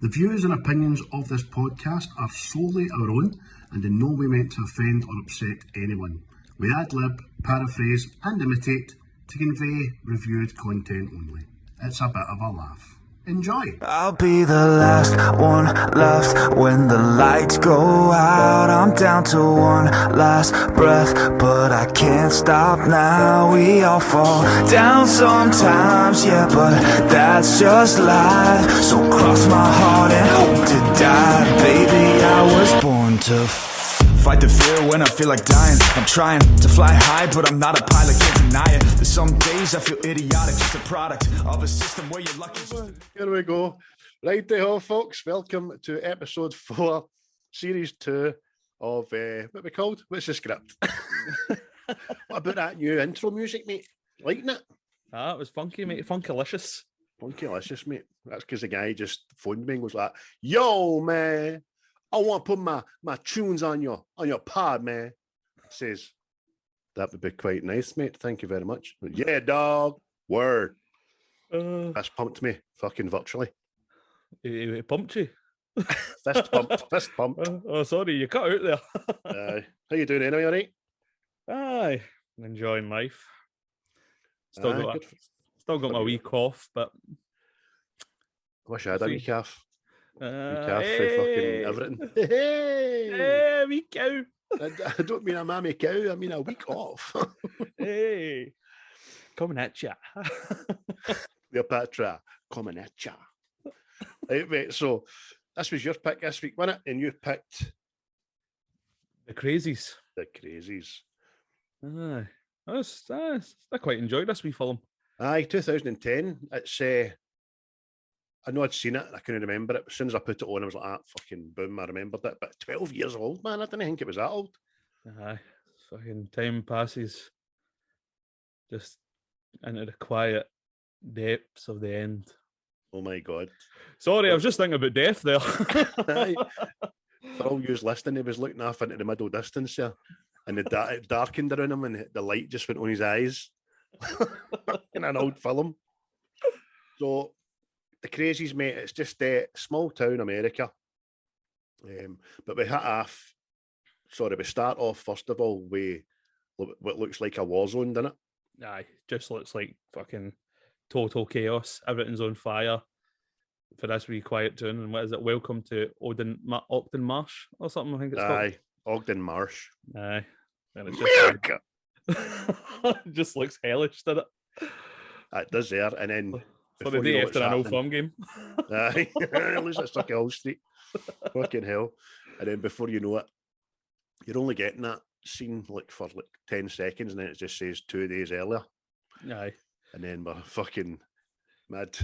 The views and opinions of this podcast are solely our own and in no way meant to offend or upset anyone. We ad-lib, paraphrase and imitate to convey reviewed content only. It's a bit of a laugh. Enjoy! I'll be the last one left when the lights go out. I'm down to one last breath, but I can't stop now. We all fall down sometimes, yeah, but that's just life. So cross my heart and hope to die. Baby, I was born to fight the fear when I feel like dying. I'm trying to fly high, but I'm not a pilot, can't deny it. There's some days I feel idiotic, just a product of a system where you're lucky. Here we go. Righty-ho, folks. Welcome to episode 4, series 2 of what we called? What's the script? What about that new intro music, mate? Liking it? Ah, it was funky, mate. Funkylicious. Funkylicious, mate. That's because the guy just phoned me and was like, "Yo, man, I want to put my tunes on your pod, man." Says, "That would be quite nice, mate. Thank you very much." Yeah, dog. Word. That's pumped me, fucking virtually. He pumped you. Fist pumped. Fist pumped. Oh, sorry, you cut out there. How you doing anyway, all right? Aye, enjoying life. Still got my week off, but I wish I had a week off. Week off for hey, fucking everything. hey, wee cow. I don't mean a mammy cow, I mean a week off. Hey, coming at ya. Cleopatra, coming at ya. Right, mate, so this was your pick this week, wasn't it? And you picked The Crazies. The Crazies. Aye, I quite enjoyed this wee film. Aye, 2010. It's I know I'd seen it, I couldn't remember it. As soon as I put it on, I was like, ah, fucking boom, I remembered it. But 12 years old, man, I didn't think it was that old. Aye, fucking time passes just into the quiet depths of the end. Oh my God. Sorry, I was just thinking about death there. Aye. For all yous listening, he was looking off into the middle distance there, and it darkened around him, and the light just went on his eyes. In an old film. So, The Crazies, mate, it's just small town America. But we start off, first of all, with what looks like a war zone, doesn't it? Aye, just looks like fucking total chaos. Everything's on fire for this wee quiet town. And what is it? Welcome to Ogden Marsh or something, I think it's called. Aye, Ogden Marsh. Aye. And it's America! it just looks hellish, doesn't it? It does there, and then For the day after an Old Firm game. Aye, it looks like Sucky Hall Street. Fucking hell. And then before you know it, you're only getting that scene for 10 seconds, and then it just says 2 days earlier. Aye. And then we're fucking mad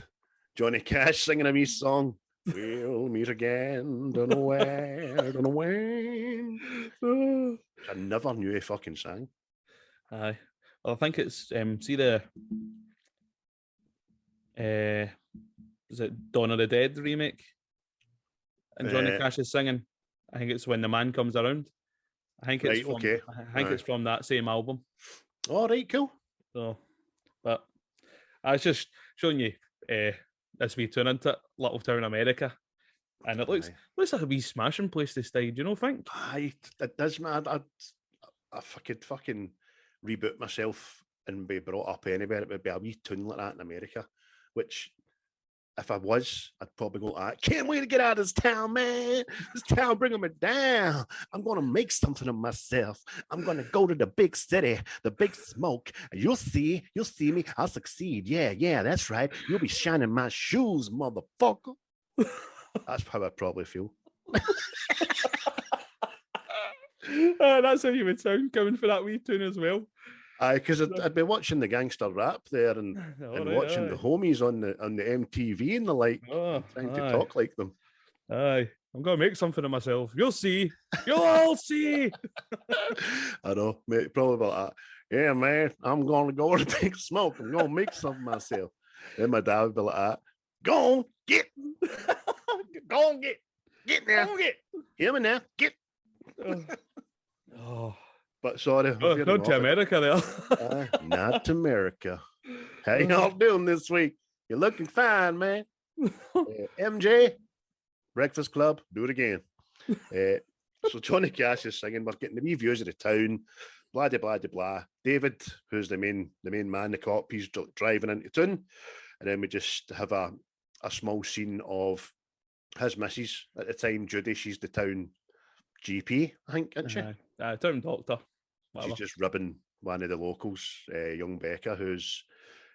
Johnny Cash singing a wee song. We'll meet again, don't know where, don't know when. I never knew he fucking sang. Aye. Well, I think it's see the is it Dawn of the Dead remake? And Johnny Cash is singing. I think it's When the Man Comes Around. I think it's it's from that same album. All right, cool. So, but I was just showing you this wee town, into Little Town America, and it looks like a wee smashing place to stay. Do you know? Think? Aye, it does, man. I could fucking reboot myself and be brought up anywhere. It would be a wee town like that in America, which, if I was, I'd probably go, I can't wait to get out of this town, man. This town bringing me down. I'm going to make something of myself. I'm going to go to the big city, the big smoke, and you'll see me. I'll succeed. Yeah, that's right. You'll be shining my shoes, motherfucker. That's how I probably feel. That's how you would sound coming for that wee tune as well. Aye, because I'd be watching the gangster rap there and watching the homies on the MTV and the like, trying to talk like them. Aye, I'm gonna make something of myself. You'll see. You'll all see. I know, mate. Probably about that. Yeah, man. I'm gonna go to Big Smoke. I'm gonna make something of myself. Then my dad would be like that. Go on, get. Go on, get now. Go on, get. Hear me now. Get. Oh. But sorry. Not to America there. Not to America. How y'all doing this week? You're looking fine, man. MJ, Breakfast Club, do it again. So Johnny Cash is singing. We're getting the wee views of the town. Blah de blah de blah. David, who's the main man, the cop, he's driving into town, and then we just have a small scene of his missus at the time, Judy. She's the town GP, I think, isn't she? Town doctor. Whatever. She's just ribbing one of the locals, young Becca, who's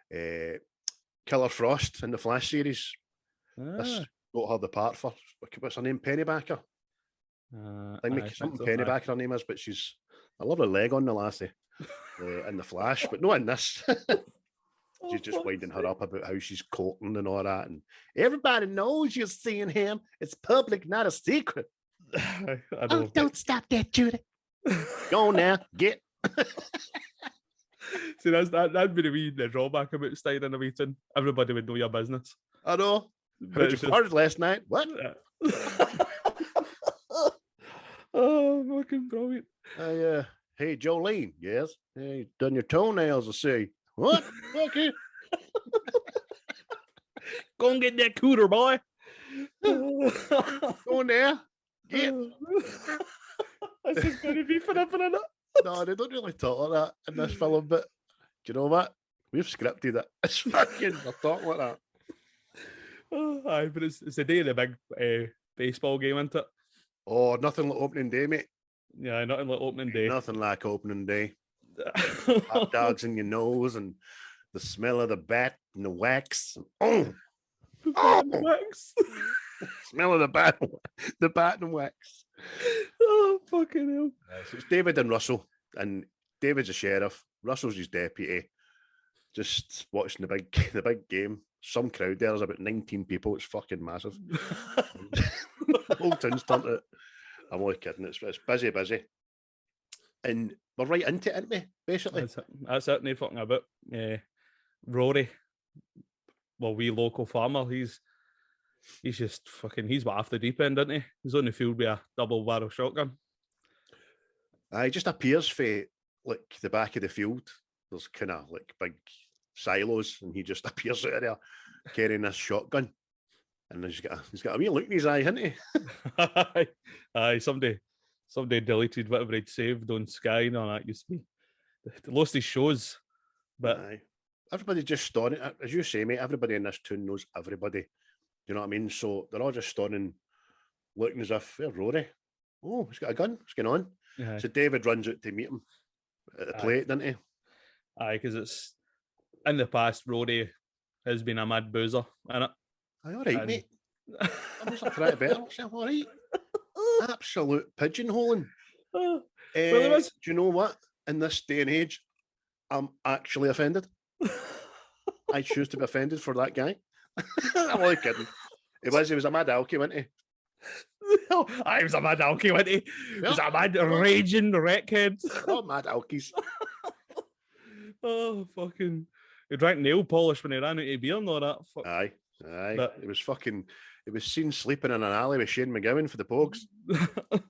Killer Frost in the Flash series. This got her the part for, what's her name, Pennybacker? I think something so. Pennybacker her name is, but I love her leg on the lassie in the Flash, but not in this. She's just winding her up about how she's courting and all that, and everybody knows you're seeing him. It's public, not a secret. Don't stop that, Judy. Go on now, get. See, that'd be the drawback about staying in a meeting. Everybody would know your business. I know. Heard you farted last night. What? Oh, fucking brilliant. Hey, Jolene. Yes. Hey, done your toenails, I see. What? Okay. Go and get that cooter, boy. Go on there. Get. This is going to be forever, isn't it? No, they don't really talk like that in this film, but do you know what? We've scripted it. It's fucking, they're talking like that. Aye, but it's the day of the big baseball game, isn't it? Oh, nothing like opening day, mate. Yeah, nothing like opening day. Nothing like opening day. Hot dogs in your nose and the smell of the bat and the wax. Oh, wax. Smell of the bat and wax. Oh, fucking hell. So it's David and Russell, and David's a sheriff. Russell's his deputy. Just watching the big game. Some crowd there. There's about 19 people. It's fucking massive. The whole town's turned it. I'm only kidding. It's busy. And we're right into it, aren't we? Basically. That's it. No fucking about. Rory, well, wee local farmer, he's just fucking, he's off the deep end, isn't he? He's on the field with a double barrel shotgun. He just appears for like the back of the field. There's kind of like big silos, and he just appears out of there carrying this shotgun. And he's got a wee look in his eye, hasn't he? Aye, somebody deleted whatever he'd saved on Sky and all that. Used to be they lost his shows, but aye. Everybody just stunning, as you say, mate. Everybody in this town knows everybody. You know what I mean? So they're all just stunning, looking as if they're Rory. Oh, he's got a gun. What's going on? Aye. So David runs out to meet him at the plate, doesn't he? Aye, because it's in the past, Rory has been a mad boozer, innit? Aye, all right, mate. I was trying to better myself. All right. Absolute pigeonholing. Well, do you know what? In this day and age, I'm actually offended. I choose to be offended for that guy. I'm only kidding. He was a mad alky, wasn't he? I was a mad alky, wasn't he? He was a mad raging wreckhead. Oh, mad alkies. Oh, fucking. He drank nail polish when he ran out of beer and all that. Fuck. Aye. But it was seen sleeping in an alley with Shane McGowan for the Pogues. But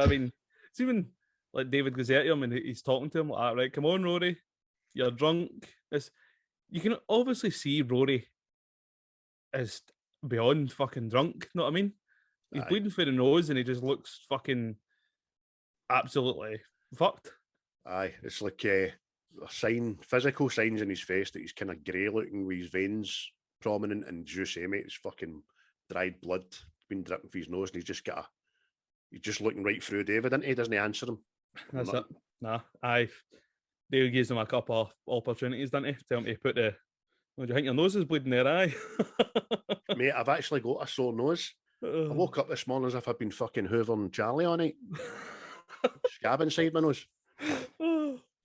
I mean, it's even like David goes at him and he's talking to him like, right, come on, Rory, you're drunk. You can obviously see Rory is beyond fucking drunk, know what I mean? He's bleeding through the nose and he just looks fucking absolutely fucked. Aye, it's like physical signs in his face that he's kind of grey looking with his veins prominent, and as you say, mate, it's fucking dried blood been dripping from his nose, and he's just looking right through David, isn't he? Doesn't he answer him? That's it. Nah, David gives him a couple of opportunities, didn't he? Tell him to put the. What do you think your nose is bleeding there, aye? Mate, I've actually got a sore nose. I woke up this morning as if I'd been fucking hoovering Charlie on it. Scab inside my nose.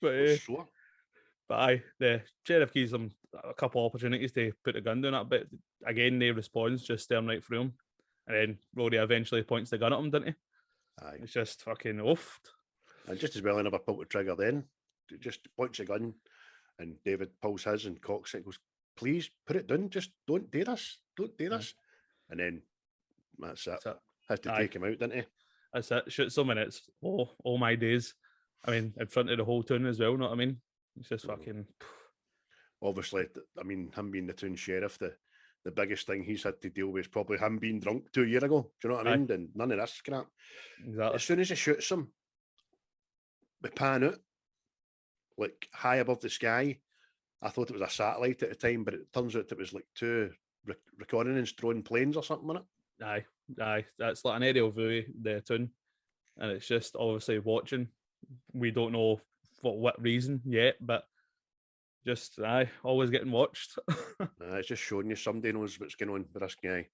But aye, the sheriff gives him a couple of opportunities to put the gun down at, but again, they responds, just staring right through him. And then Rory eventually points the gun at him, didn't he? Aye. It's just fucking oofed. And just as well he never pulled the trigger then. Just points a gun, and David pulls his and cocks it and goes, please, put it down, just don't do this. Don't do this. And then that's it. Has to take him out, didn't he? That's it. Shoots him and it's all my days. I mean, in front of the whole town as well, know what I mean? It's just fucking... Obviously, I mean, him being the town sheriff, the the biggest thing he's had to deal with is probably him being drunk 2 years ago. Do you know what I mean? And none of this crap. Exactly. As soon as he shoots him, we pan out, like high above the sky. I thought it was a satellite at the time, but it turns out it was like two recording and drone planes or something on it. Aye. That's like an aerial view, the tune. And it's just obviously watching. We don't know for what reason yet, but just always getting watched. It's just showing you somebody knows what's going on with this guy.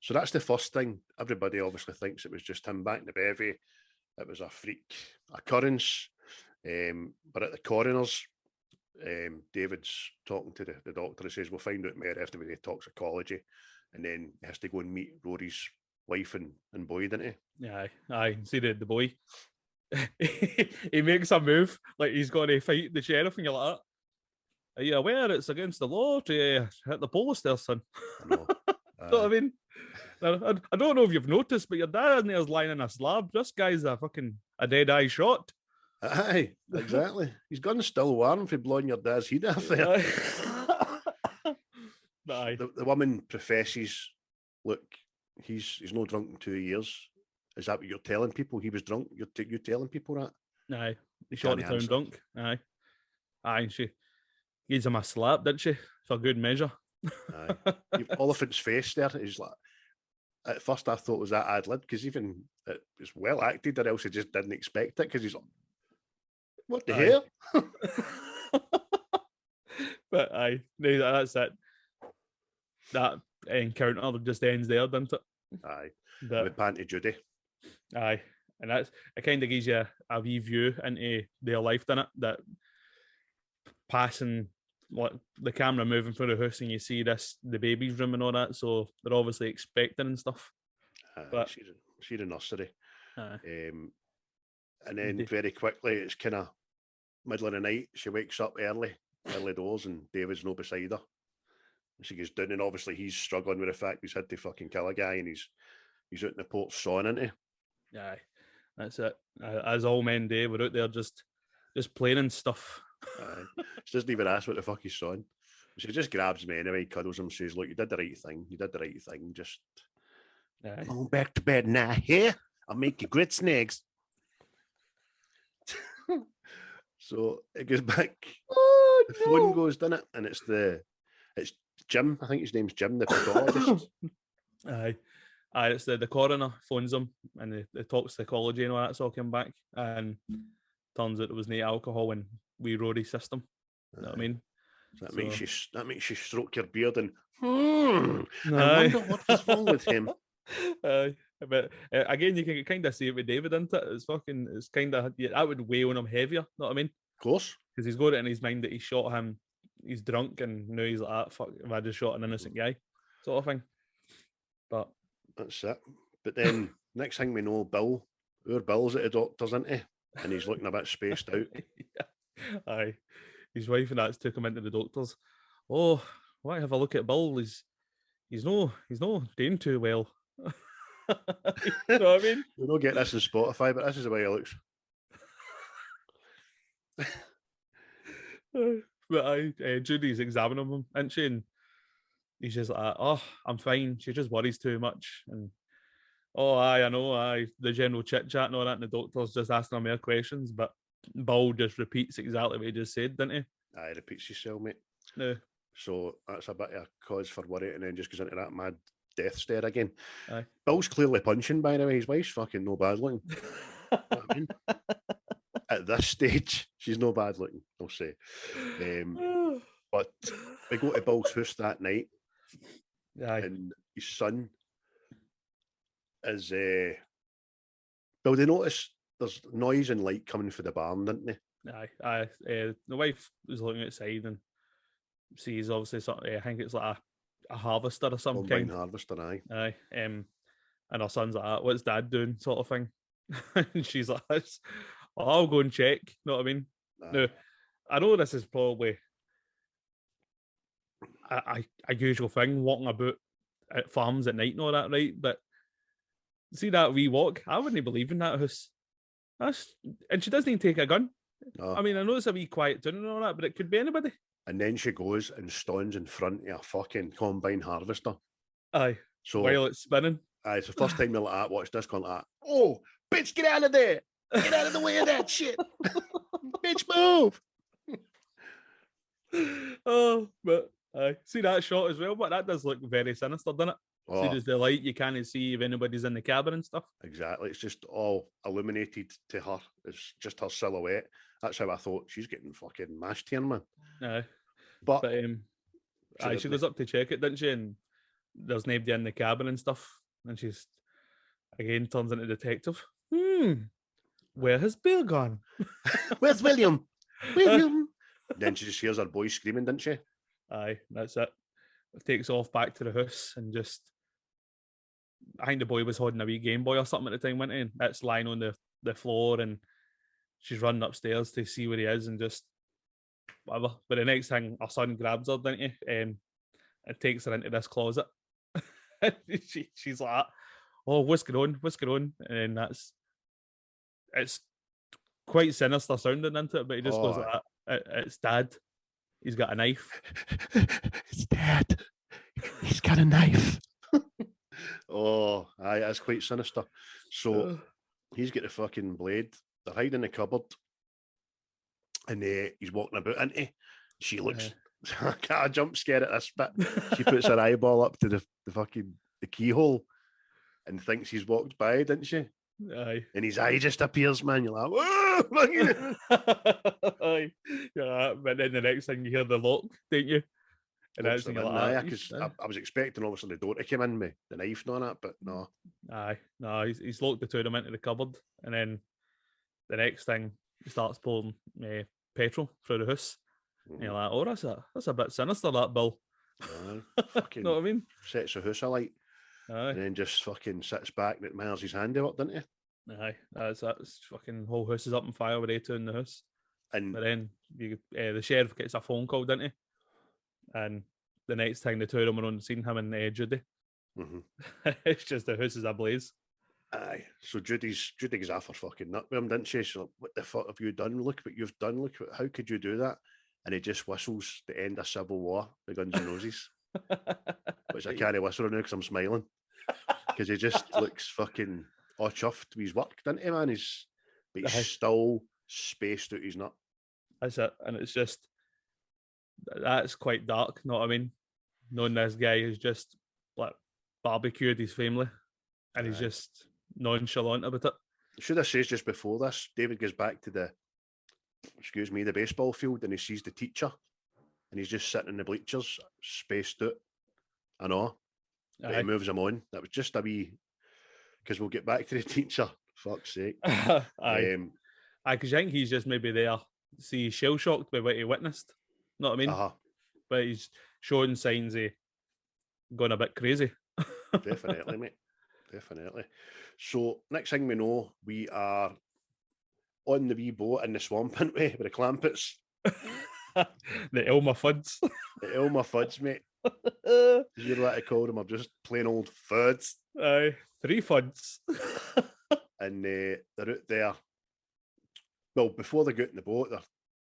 So that's the first thing. Everybody obviously thinks it was just him back in the bevy. It was a freak occurrence. But at the coroner's, David's talking to the doctor. He says, we'll find out more after we do toxicology. And then he has to go and meet Rory's wife and boy, didn't he? Aye. See the boy. He makes a move like he's going to fight the sheriff, and you're like, are you aware it's against the law to hit the police there, son? I know. You know what I mean? I don't know if you've noticed, but your dad is lying in a slab. This guy's a dead eye shot. Aye, exactly. He's gun still warm for blowing your dad's head off there. Aye. The woman professes, look, he's no drunk in 2 years. Is that what you're telling people? He was drunk? You're telling people that? Aye. He shot the town answer. drunk. Aye. And she gives him a slap, didn't she? For good measure. Aye. Oliphant's face there is like, at first I thought was that ad lib, because even it was well acted, or else I just didn't expect it, because he's like, what the hell? But aye, that's it. That encounter just ends there, doesn't it? Aye. We pan to Judy. Aye. And it kind of gives you a wee view into their life, doesn't it? That passing the camera moving through the house, and you see the baby's room and all that, so they're obviously expecting and stuff. But she's in nursery. And then Indeed. very quickly, it's kind of middle of the night. She wakes up early doors, and David's no beside her. And she goes down, and obviously he's struggling with the fact he's had to fucking kill a guy, and he's out in the port sawing, isn't he? Aye, that's it. As all men do, we're out there just playing stuff. She doesn't even ask what the fuck he's sawing. She just grabs me anyway, cuddles him, says, look, you did the right thing. Just going back to bed now. Here, I'll make you grits and eggs. So it goes back. Oh, the phone goes, doesn't it? And it's Jim. I think his name's Jim, the pathologist. Aye, it's the coroner phones him, and the toxicology and all that's all came back, and turns out there was no alcohol in wee Rory's system. You know what I mean? So that makes you stroke your beard and I wonder what was wrong with him. But again, you can kind of see it with David, isn't it? It's kind of, that would weigh on him heavier. Know what I mean? Of course, because he's got it in his mind that he shot him. He's drunk, and now he's like, "Fuck! If I just shot an innocent guy," sort of thing. But that's it. But then next thing we know, Bill's at the doctor's, isn't he? And he's looking a bit spaced out. Yeah. Aye, his wife and that's took him into the doctor's. Oh, why have a look at Bill? He's no doing too well. You know what I mean? We don't get this in Spotify, but this is the way he looks. But Judy's examining him, isn't she? And he's just like, oh, I'm fine. She just worries too much. And I know, the general chit chat and all that, and the doctor's just asking him more questions, but Bill just repeats exactly what he just said, didn't he? Aye, repeats himself, mate. No. So that's a bit of a cause for worry, and then just goes into that mad death stare again. Aye. Bill's clearly punching, by the way. His wife's fucking no bad looking. You know what I mean? At this stage, she's no bad looking, I'll say. But we go to Bill's house that night, and his son is. Well, they notice there's noise and light coming from the barn, didn't they? Aye. The wife was looking outside and sees obviously something. I think it's like a harvester or some kind. Harvester, aye. Aye. And her son's like, "What's Dad doing?" sort of thing. And she's like, I'll go and check. You know what I mean? Now, I know this is probably a usual thing, walking about at farms at night and all that, right? But see that wee walk? I wouldn't believe in that house. And she doesn't even take a gun. No. I mean, I know it's a wee quiet town and all that, but it could be anybody. and then she goes and stands in front of a fucking combine harvester. Aye. So While it's spinning. it's the first time you're like that, watch this, going like that. Oh, bitch, get out of there! Get out of the way of that shit! Bitch, move! Oh, but I see that shot as well, but that does look very sinister, doesn't it? Oh, See, there's the light, you can't see if anybody's in the cabin and stuff. exactly. It's just all illuminated to her. It's just her silhouette. That's how I thought she's getting fucking mashed here, man. Aye. But But aye, she goes up to check it, didn't she? And there's nobody in the cabin and stuff. And she's again turns into detective. Where has Bill gone? where's William? William. Then she just hears her boy screaming, didn't she? Aye, that's it. Takes off back to the house and just. I think the boy was holding a wee Game Boy or something at the time, wasn't he? That's lying on the floor, and she's running upstairs to see where he is and just whatever. But the next thing, her son grabs her, didn't he? And takes her into this closet. She's like, "Oh, what's going on? What's going on?" And it's quite sinister sounding into it, but he just goes like that. It's Dad. He's got a knife. It's Dad. He's got a knife. Oh, aye, that's quite sinister. So he's got the fucking blade. They're hiding in the cupboard, and he's walking about into. She looks. I got a jump scare at this bit. She puts her eyeball up to the fucking the keyhole, and thinks he's walked by, didn't she? Aye. And his eye just appears, man. You're like, whoa! Aye. Yeah, but then the next thing you hear the lock, don't you? And that's when you're like, because I was expecting obviously the door to come in with the knife and all that, but no. Aye, no, he's locked the two of them into the cupboard, and then the next thing he starts pouring petrol through the house. And you're like, oh, that's a bit sinister, that Bill. Fucking know what I mean? Sets the house alight. Aye. And then just fucking sits back and admires his handiwork, doesn't he? Aye, that's fucking whole house is up on fire with A2 in the house. And but then the sheriff gets a phone call, didn't he? And the next thing the two of them are on the scene, him and Judy. It's just the house is ablaze. Aye. So Judy's off her fucking nut with him, didn't she? So what the fuck have you done? Look what you've done. Look how could you do that? And he just whistles the end of Civil War, the Guns N' Roses. Which I can't whistle now because I'm smiling. Because he just looks fucking all chuffed with his work, doesn't he, man? But he's still spaced out his nut. That's it. And it's just, that's quite dark, know what I mean? Knowing this guy is just like barbecued his family and he's just nonchalant about it. Should I say just before this, David goes back to the baseball field and he sees the teacher and he's just sitting in the bleachers, spaced out. I know. But he moves him on. That was just a wee, because we'll get back to the teacher. Fuck's sake. Aye. Because I think he's just maybe there, see, shell shocked by what he witnessed. Know what I mean? But he's showing signs of going a bit crazy. Definitely, mate. Definitely. So next thing we know, we are on the wee boat in the swamp, aren't we? With the clampets. The Elmer Fuds. The Elmer Fuds, mate. You're what I call them, are just plain old Fuds. Aye, 3 Fuds. And they're out there. Well, before they get in the boat,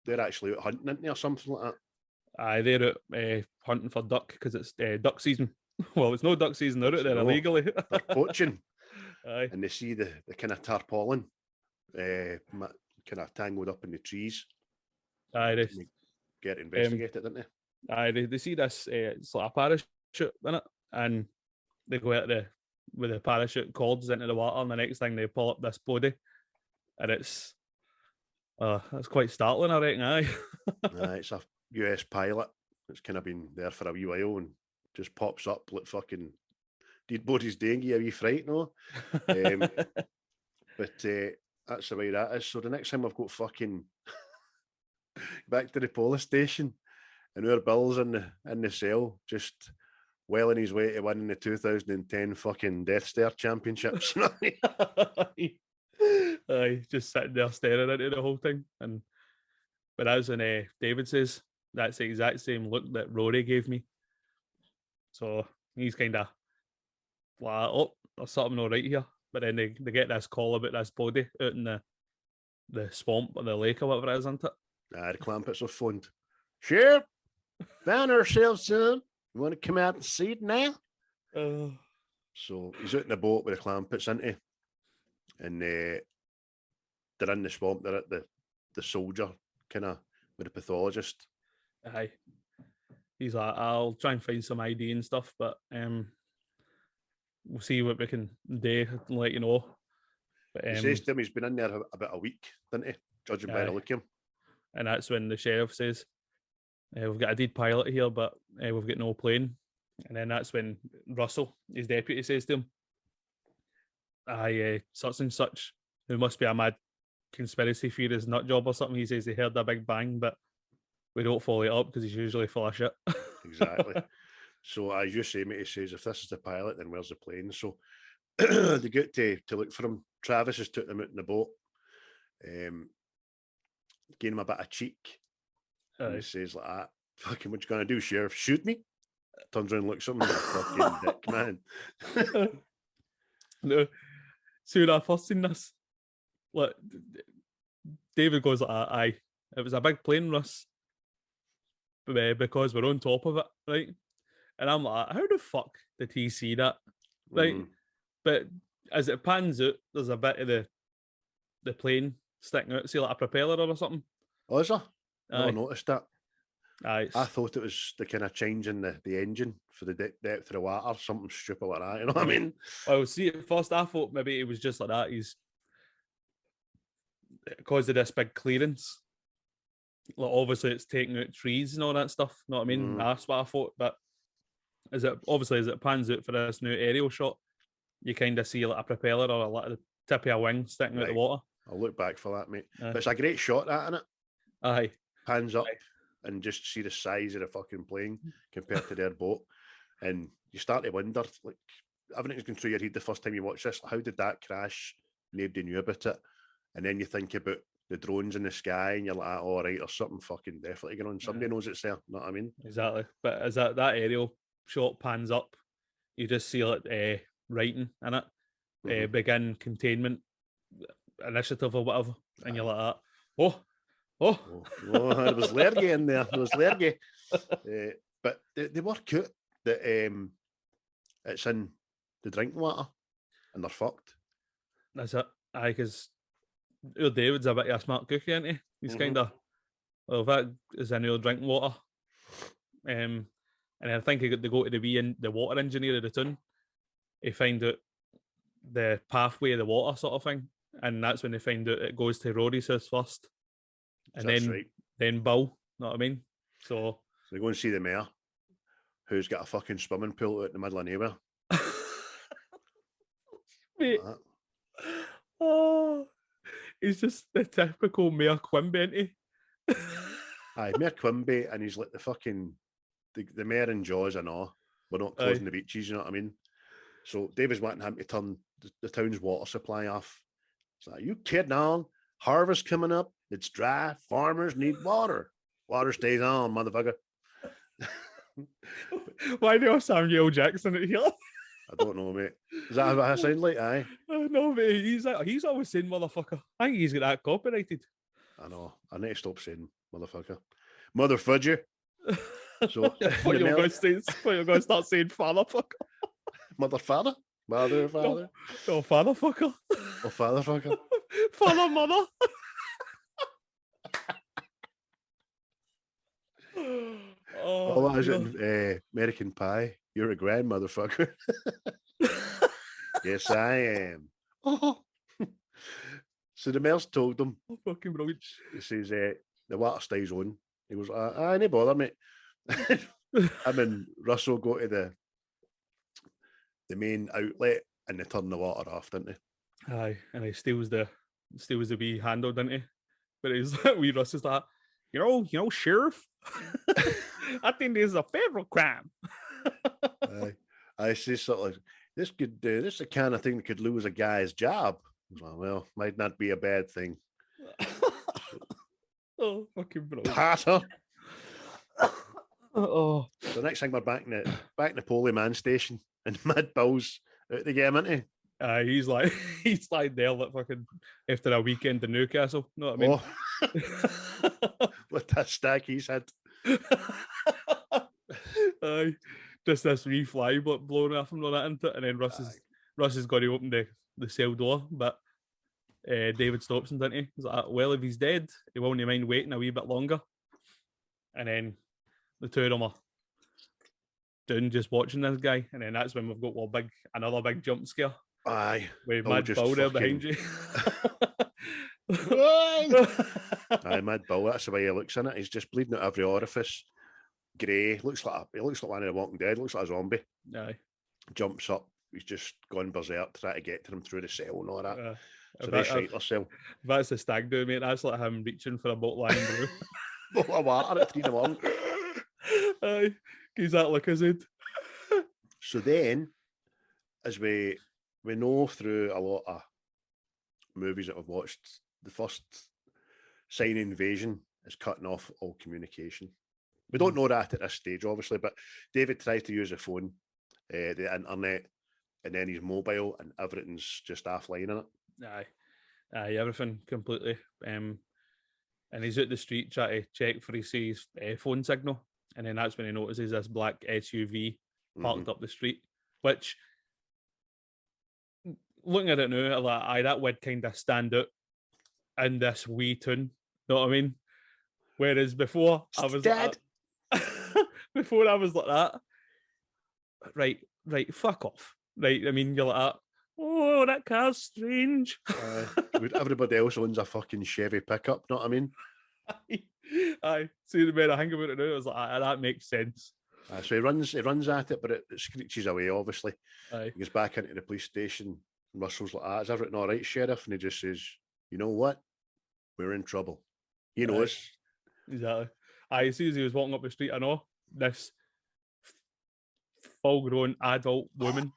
they're actually out hunting, aren't they, or something like that? Aye, they're out hunting for duck because it's duck season. Well, it's no duck season. They're out there illegally. They're poaching. Aye. And they see the kind of tarpaulin kind of tangled up in the trees. Aye, they get investigated, didn't they? Aye, they see this. It's like a parachute in it, and they go out there with the parachute cords into the water, and the next thing they pull up this body, and it's quite startling, I reckon. Aye, it's a US pilot. It's kind of been there for a wee while and just pops up like fucking dead bodies dengue, a wee fright, no? But that's the way that is. So the next time I've got fucking back to the police station, and our Bill's in the cell, just well on his way to winning the 2010 fucking Death Star Championships. Aye, just sitting there staring into the whole thing. But as when David says, that's the exact same look that Rory gave me. So he's kind of like, oh, there's something all right here. But then they get this call about this body out in the swamp or the lake or whatever it is, isn't it? The clampets are phoned. Sheriff, Found ourselves, son. You want to come out and see it now? Uh, So he's out in the boat with the clam puts into, and they're in the swamp. They're at the soldier kind of with the pathologist. aye. He's like, I'll try and find some ID and stuff, but we'll see what we can do and let you know. But, He says to him he's been in there about a week, didn't he? Judging by the look of him. and that's when the sheriff says, we've got a dead pilot here, but we've got no plane. And then that's when Russell, his deputy, says to him, such and such, who must be a mad conspiracy theorist nut job or something. He says he heard a big bang, but we don't follow it up because he's usually full of shit. Exactly. So as you say, mate, he says, if this is the pilot, then where's the plane? So they get to look for him. Travis has took them out in the boat. Gave him a bit of cheek. And he says like that, fucking, what you gonna do, Sheriff? Shoot me? Turns around and looks at him like a fucking dick, man. No. So when I first seen this, like, David goes like, aye, it was a big plane, Russ, because we're on top of it, right? And I'm like, how the fuck did he see that? Right? But as it pans out, there's a bit of the plane sticking out, see, like a propeller or something. Oh, is there? Aye. I noticed that. Aye, I thought it was the kind of change in the engine for the depth of the water, something stupid like that. You know what I mean? Well, see, at first I thought maybe it was just like that. He's because of this big clearance. Like, obviously, it's taking out trees and all that stuff. You know what I mean? That's what I thought. But as it pans out for this new aerial shot, you kind of see like a propeller or a little tip of a wing sticking out the water. I'll look back for that, mate. But it's a great shot, that, isn't it? Aye. Pans up and just see the size of the fucking plane compared to their boat. And you start to wonder, like, everything's going through your head the first time you watch this. How did that crash? Nobody knew about it. And then you think about the drones in the sky and you're like, all right, there's something fucking definitely going on. Somebody knows it's there. You know what I mean? Exactly. But as that aerial shot pans up, you just see like writing in it, begin containment initiative or whatever. And you're like, oh, there was Lergy in there. There was Lergy. But they work out that it's in the drinking water and they're fucked. That's it. Aye, because David's a bit of a smart cookie, isn't he? He's kind of, well, that is in your drinking water. And I think they go to the water engineer of the town. They find out the pathway of the water sort of thing. And that's when they find out it goes to Rory's house first. And then Bill, know what I mean? So they go and see the mayor, who's got a fucking swimming pool out in the middle of nowhere. Mate. Oh, he's just the typical Mayor Quimby, isn't he? Aye, Mayor Quimby, and he's like the fucking the mayor in Jaws and all. We're not closing the beaches, you know what I mean? So David's wanting him to turn the town's water supply off. It's like, you kidding on? Harvest coming up. It's dry. Farmers need water. Water stays on, motherfucker. Why do you Samuel Jackson at here? I don't know, mate. Is that what I sound like? Aye. No, mate. He's always saying motherfucker. I think he's got that copyrighted. I know. I need to stop saying motherfucker. Mother fudger. So what you're going to start saying fatherfucker? Mother father? Mother father? No, fatherfucker. Oh, fatherfucker. Father mother. Oh, what is it? American Pie. You're a grandmotherfucker. Yes, I am. Oh. So the mayor's told them. Oh, fucking brilliant. He says, the water stays on. He goes, no bother, mate. I mean, Russell go to the main outlet and they turn the water off, didn't they? Aye, and he steals the wee handle, didn't he? But he's wee Russell's like, you know, Sheriff. I think this is a federal crime. I say something like, this is the kind of thing that could lose a guy's job. Well, might not be a bad thing. Oh, fucking brilliant. Patter. Oh. So next thing we're back in the Polly Man station and Mad Bill's out the game, isn't he? He's like there like fucking after a weekend in Newcastle. Know what I mean? With that stack he's had. Aye, just this wee fly blowing off him, all that into it, and then Russ has got to open the cell door, but David stops him, doesn't he? He's like, well, if he's dead, he won't mind waiting a wee bit longer. And then the two of them are down just watching this guy, and then that's when we've got another big jump scare. Aye. With Mad Bill there behind you. Aye, Mad Bill, that's the way he looks in it. He's just bleeding out every orifice. Grey. He looks like one of the Walking Dead, looks like a zombie. Aye. Jumps up, he's just gone berserk trying to get to him through the cell and all that. So If they shite themselves. that's the stag do, mate. That's like him reaching for a bottle of Iron Brew. Bottle of water at 3 in the morning. Aye. He's that look as it. So then, as we know through a lot of movies that we've watched, the first sign of invasion is cutting off all communication. We don't know that at this stage, obviously, but David tries to use the phone, the internet, and then his mobile, and everything's just offline in it. Aye, everything completely. And he's out the street trying to check for his phone signal, and then that's when he notices this black SUV parked up the street, which, looking at it now, I'm like, aye, that would kind of stand out in this wee tune. Know what I mean? Whereas before, I was Dad. Like before I was like that. Right, fuck off. Right, I mean, you're like that. Oh, that car's strange. Everybody else owns a fucking Chevy pickup, know what I mean? Aye. See, the more I think about it now, I was like, that makes sense. So he runs at it, but it screeches away, obviously. Aye. He goes back into the police station. Russell's like, is everything all right, Sheriff? And he just says, you know what? We're in trouble. He knows. Exactly. As soon as he was walking up the street, I know this full-grown adult woman.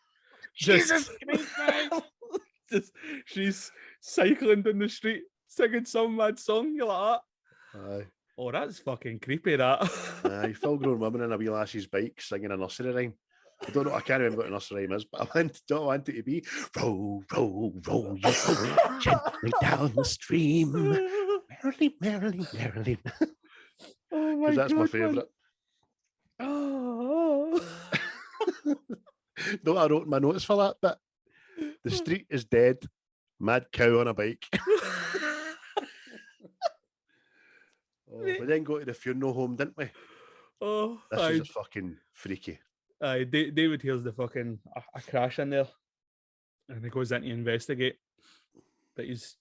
Jesus! She's cycling down the street, singing some mad song. You're like that. Aye. Oh, that's fucking creepy, that. Aye, full-grown woman on a wee lassie's bike singing a nursery rhyme. I can't remember what a nursery rhyme is, but I don't want it to be roll, roll, roll, you roll gently down the stream. Merrily, merrily, merrily. Oh my God. That's my favourite. Oh. No, I wrote my notes for that bit. The street is dead. Mad cow on a bike. We then go to the funeral home, didn't we? Oh, this is just fucking freaky. David hears the fucking a crash in there, and he goes in to investigate. But he's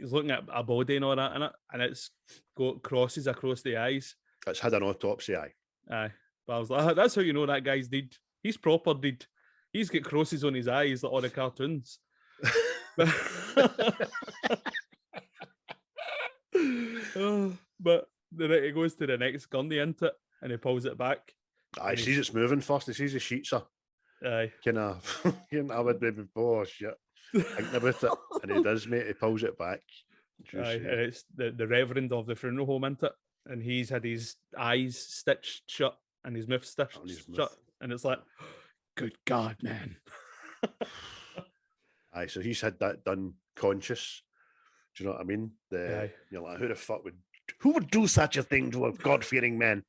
looking at a body and all that in it, and it's got crosses across the eyes. It's had an autopsy, aye. Aye, but I was like, that's how you know that guy's dead. He's proper dead. He's got crosses on his eyes like all the cartoons. But then he goes to the next gurney into it, and he pulls it back. Aye, he sees it's moving first. He sees the sheets are kind of. I would be, oh shit, thinking about it, and he does, mate. He pulls it back. Aye, and it's the reverend of the funeral home into it, and he's had his eyes stitched shut and his mouth stitched shut, and it's like, good God, man. Aye, so he's had that done conscious. Do you know what I mean? You're like, who would do such a thing to a God-fearing man,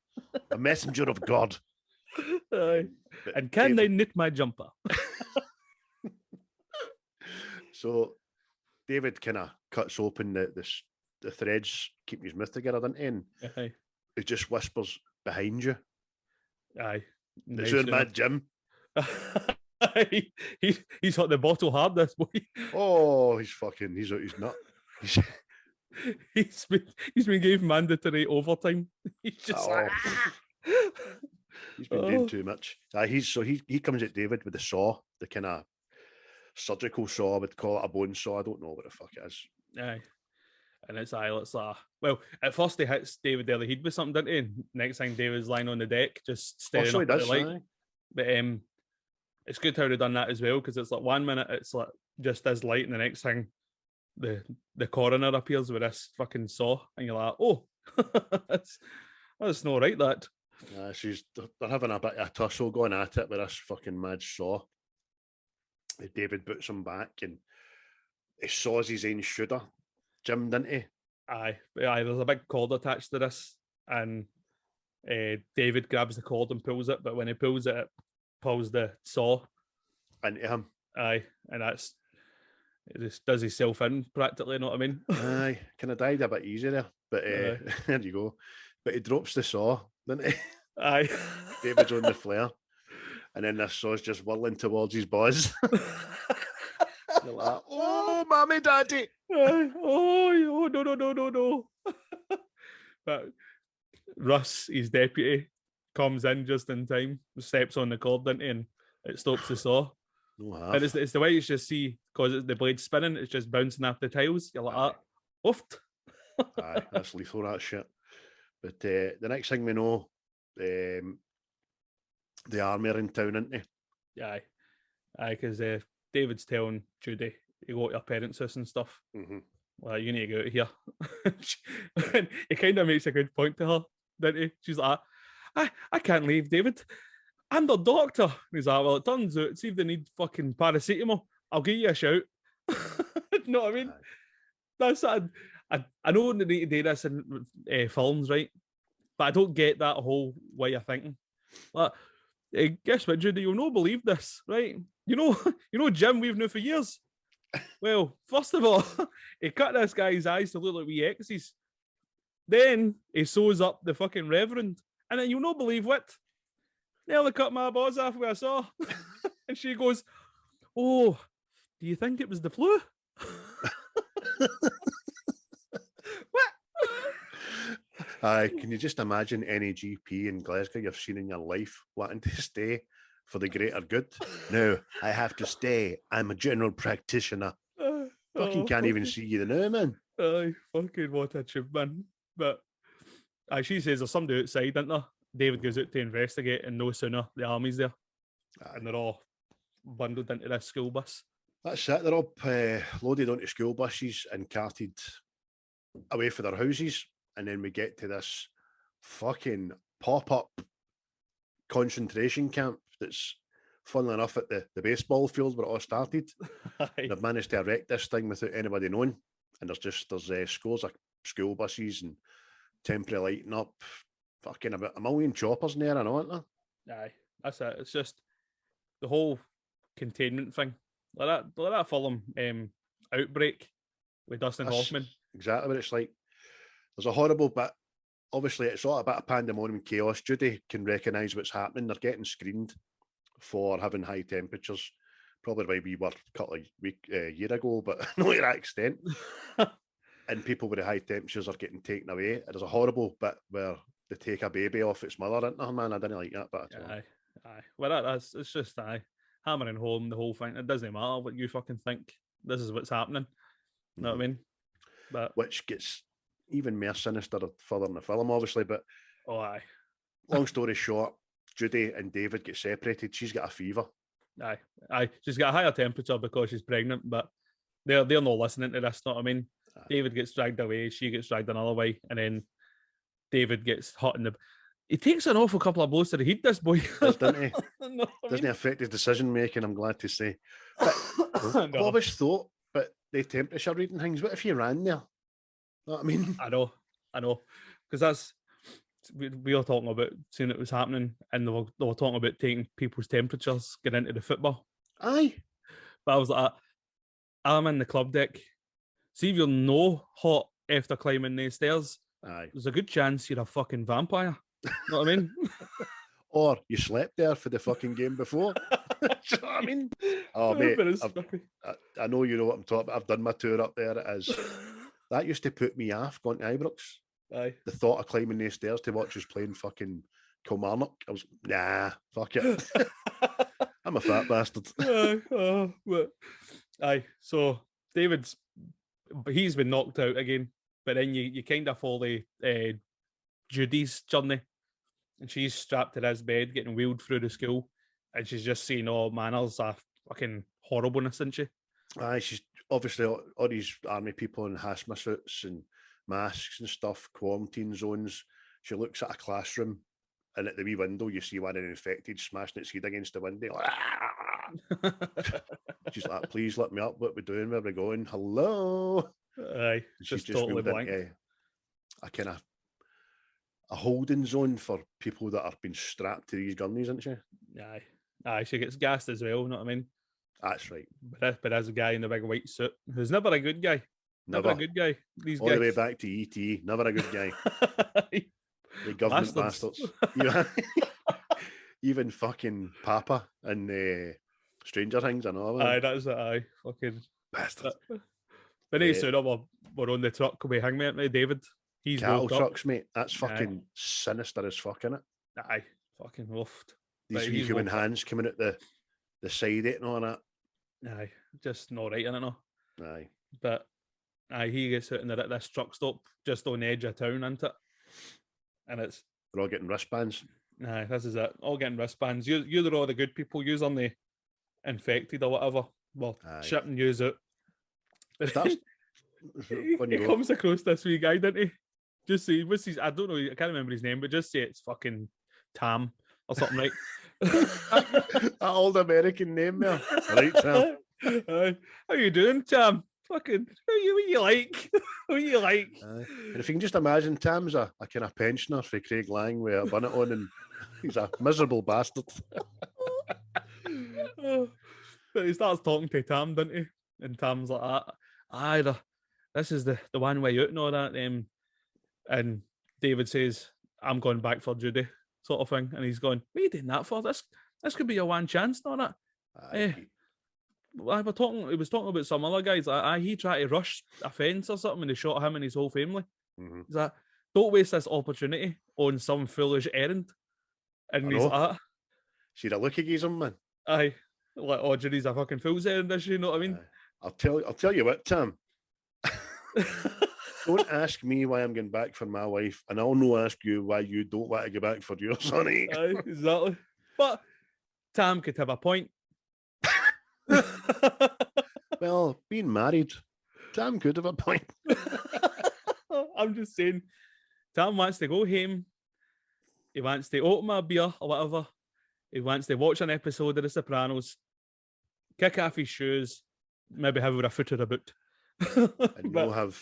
a messenger of God? Aye. And can they knit my jumper? So David kind of cuts open the threads, keeping his mouth together, doesn't he? And he just whispers behind you. Aye. It's your mad Jim. He's got the bottle hard, this boy. Oh, he's out his nut. He's been given mandatory overtime. He's just he's been doing too much. He comes at David with the saw, the kind of surgical saw. I would call it a bone saw. I don't know what the fuck it is. Aye. And it's well, at first he hits David there the head with something, didn't he? Next thing David's lying on the deck, just staring up at the light. But it's good how they've done that as well, because it's like 1 minute it's like just as light, and the next thing the coroner appears with this fucking saw, and you're like, oh, that's not right, that. They're having a bit of a tussle going at it with this fucking mad saw. David boots him back, and he saws his own shooter, Jim, didn't he? Aye, there's a big cord attached to this, and David grabs the cord and pulls it, but when he pulls it, it pulls the saw into him. Aye, and that's it just does himself in practically, you know what I mean? Aye, kind of died a bit easier there, but there you go. But he drops the saw, doesn't he? Aye. David's on the flare, and then this saw's just whirling towards his buzz. You're like, oh, mommy, daddy. Aye. Oh, no. But Russ, his deputy, comes in just in time, steps on the cord, doesn't he, and it stops the saw. No And half. it's the way you just see, because the blade's spinning, it's just bouncing off the tiles. You're like, Aye. oofed. Aye, that's lethal, that shit. But the next thing we know, the army are in town, isn't they? Aye, because David's telling Judy, you go to your parents' house and stuff. Mm-hmm. Well, you need to get out of here. And he kind of makes a good point to her, doesn't he? She's like, I can't leave, David. I'm the doctor. And he's like, well, it turns out, see if they need fucking paracetamol, I'll give you a shout. You know what I mean? Aye. That's I know they need to do this in films, right? But I don't get that whole way of thinking. Like, guess what, Judy? You'll not believe this, right? You know, Jim, we've known for years. Well, first of all, he cut this guy's eyes to look like wee X's. Then he sews up the fucking reverend, and then you'll not believe what. Nearly cut my balls off with a saw. And she goes, oh, do you think it was the flu? What? Aye, can you just imagine any GP in Glasgow you've seen in your life wanting to stay for the greater good? No, I have to stay. I'm a general practitioner. Fucking can't even see you now, man. Aye, fucking what a chip, man. But she says there's somebody outside, isn't there? David goes out to investigate, and no sooner the army's there. Aye. And they're all bundled into this school bus. That's it. They're all loaded onto school buses and carted away for their houses. And then we get to this fucking pop-up concentration camp that's, funnily enough, at the baseball field where it all started. They've managed to erect this thing without anybody knowing. And there's scores of school buses and temporary lighting up. Fucking about 1 million choppers in there, I know, aren't there? Aye, that's it. It's just the whole containment thing. Like that film, Outbreak, with Dustin Hoffman. Exactly what it's like. There's a horrible bit. Obviously, it's all a bit of pandemonium chaos. Judy can recognise what's happening. They're getting screened for having high temperatures. Probably why we were a couple of year ago, but not to that extent. And people with the high temperatures are getting taken away. And there's a horrible bit where they take a baby off its mother, isn't there, man? I didn't like that bit at all. Aye. Well, it's just hammering home the whole thing. It doesn't matter what you fucking think. This is what's happening. You know what I mean? But which gets even more sinister further in the film, obviously. But aye. Long story short, Judy and David get separated. She's got a fever. Aye. She's got a higher temperature because she's pregnant, but they're not listening to this. Know what I mean? Aye. David gets dragged away. She gets dragged another way, and then David gets hot in the. He takes an awful couple of blows to the head, this boy. Doesn't he? No, doesn't he affect his decision making? I'm glad to say. But I've always thought, but the temperature reading things. What if you ran there? Know what I mean? I know, because that's we were talking about seeing it was happening, and they were talking about taking people's temperatures getting into the football. Aye, but I was like, I'm in the club deck. See if you're no hot after climbing these stairs. Aye, there's a good chance you're a fucking vampire. Know what I mean? Or you slept there for the fucking game before. Do you know what I mean? Oh, mate, I know you know what I'm talking about. I've done my tour up there. It is. That used to put me off going to Ibrox. Aye. The thought of climbing these stairs to watch us playing fucking Kilmarnock. I was, nah, fuck it. I'm a fat bastard. Aye. So he's been knocked out again. But then you kind of follow Judy's journey. And she's strapped to this bed, getting wheeled through the school. And she's just seeing all manners of fucking horribleness, isn't she? Aye, she's obviously all these army people in hazmat suits and masks and stuff, quarantine zones. She looks at a classroom, and at the wee window, you see one of the infected smashing its head against the window. She's like, please let me up. What we doing? Where we going? Hello? Aye, she's just totally blank. A kind of a holding zone for people that are being strapped to these gurneys, isn't she? Aye, she gets gassed as well, you know what I mean? That's right. But there's a guy in the big white suit who's never a good guy. Never a good guy. These all guys. the way back to E.T., never a good guy. The government bastards. Even fucking Papa and Stranger Things and all that. Aye, that's it, aye. Fucking bastards. But anyway, we're on the truck with Hangman, mate, David. He's cattle woke up. trucks, mate. That's fucking sinister as fuck, innit? Aye, fucking roughed. These wee human hands coming out the side of it and all that. Aye, just not right, innit? No. Aye. But he gets out in this truck stop just on the edge of town, isn't it? And they're all getting wristbands. Aye, this is it. All getting wristbands. You're all the good people. You're on the infected or whatever. Well, shipping yous out. He comes across this wee guy, didn't he? Just say, what's his? I don't know. I can't remember his name, but just say it's fucking Tam or something, right? That old American name there, right, Tam? How you doing, Tam? Fucking, what you like? What you like? And if you can just imagine, Tam's a kind of pensioner for Craig Lang with a bonnet on, and he's a miserable bastard. But he starts talking to Tam, doesn't he? And Tam's like, this is the one way out and all that. And David says, I'm going back for Judy, sort of thing. And he's going, what are you doing that for? This could be your one chance, not that. He was talking about some other guys. He tried to rush a fence or something and they shot him and his whole family. Mm-hmm. He's like, don't waste this opportunity on some foolish errand. And he's like, see the look he gives him, man. Aye. Like, oh, Judy's a fucking fool's errand, is she? You know what I mean? I'll tell you what, Tam. Don't ask me why I'm going back for my wife, and I'll no ask you why you don't want to go back for yours, honey. Aye, exactly. But Tam could have a point. Well, being married, Tam could have a point. I'm just saying, Tam wants to go home. He wants to open a beer or whatever. He wants to watch an episode of The Sopranos, kick off his shoes, maybe have a foot or a boot. And you'll have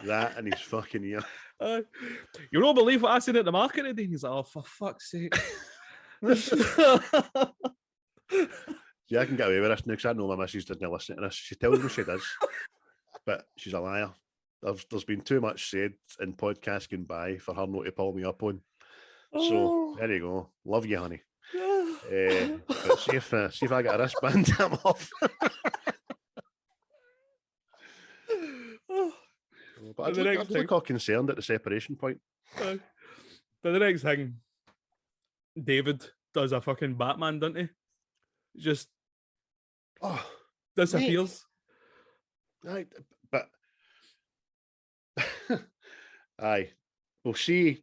that in his fucking ear. You don't believe what I said at the market today? He's like, oh, for fuck's sake. Yeah, I can get away with this now because I know my missus doesn't listen to this. She tells me she does, but she's a liar. There's been too much said in podcasts going by for her not to pull me up on. So there you go. Love you, honey. But see if I get a wristband, I'm off. But I look all concerned at the separation point. But the next thing, David does a fucking Batman, doesn't he? Just disappears. Aye, but aye, we'll see.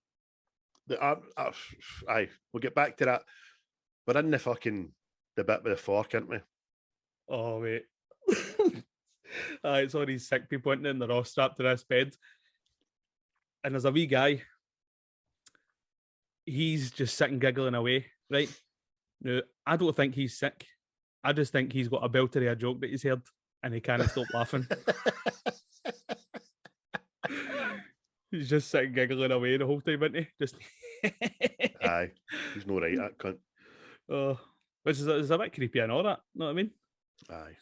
Aye, we'll get back to that. We're in the bit with the fork, aren't we? Oh wait. It's all these sick people in they're all strapped to this bed. And there's a wee guy. He's just sitting giggling away, right? Now, I don't think he's sick. I just think he's got a belter of a joke that he's heard and he can't stop laughing. He's just sitting giggling away the whole time, isn't he? Just aye, he's no right, that cunt. Oh, which is a bit creepy and all that, know what I mean? Aye.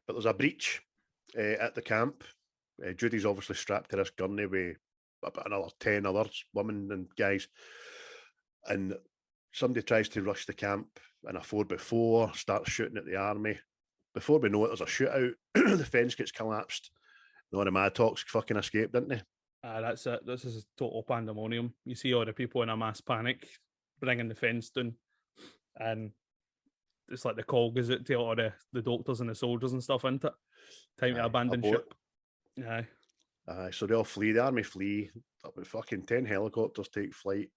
But there's a breach at the camp. Judy's obviously strapped to this gurney with about another 10 others, women and guys. And somebody tries to rush the camp in a 4x4, starts shooting at the army. Before we know it, there's a shootout. The fence gets collapsed. All the Mad Talks fucking escaped, didn't they? That's it. This is total pandemonium. You see all the people in a mass panic, bringing the fence down. And it's like the call goes out to all the doctors and the soldiers and stuff, isn't it? Time to abandon ship. Aye. So they all flee. The army flee. About fucking 10 helicopters take flight.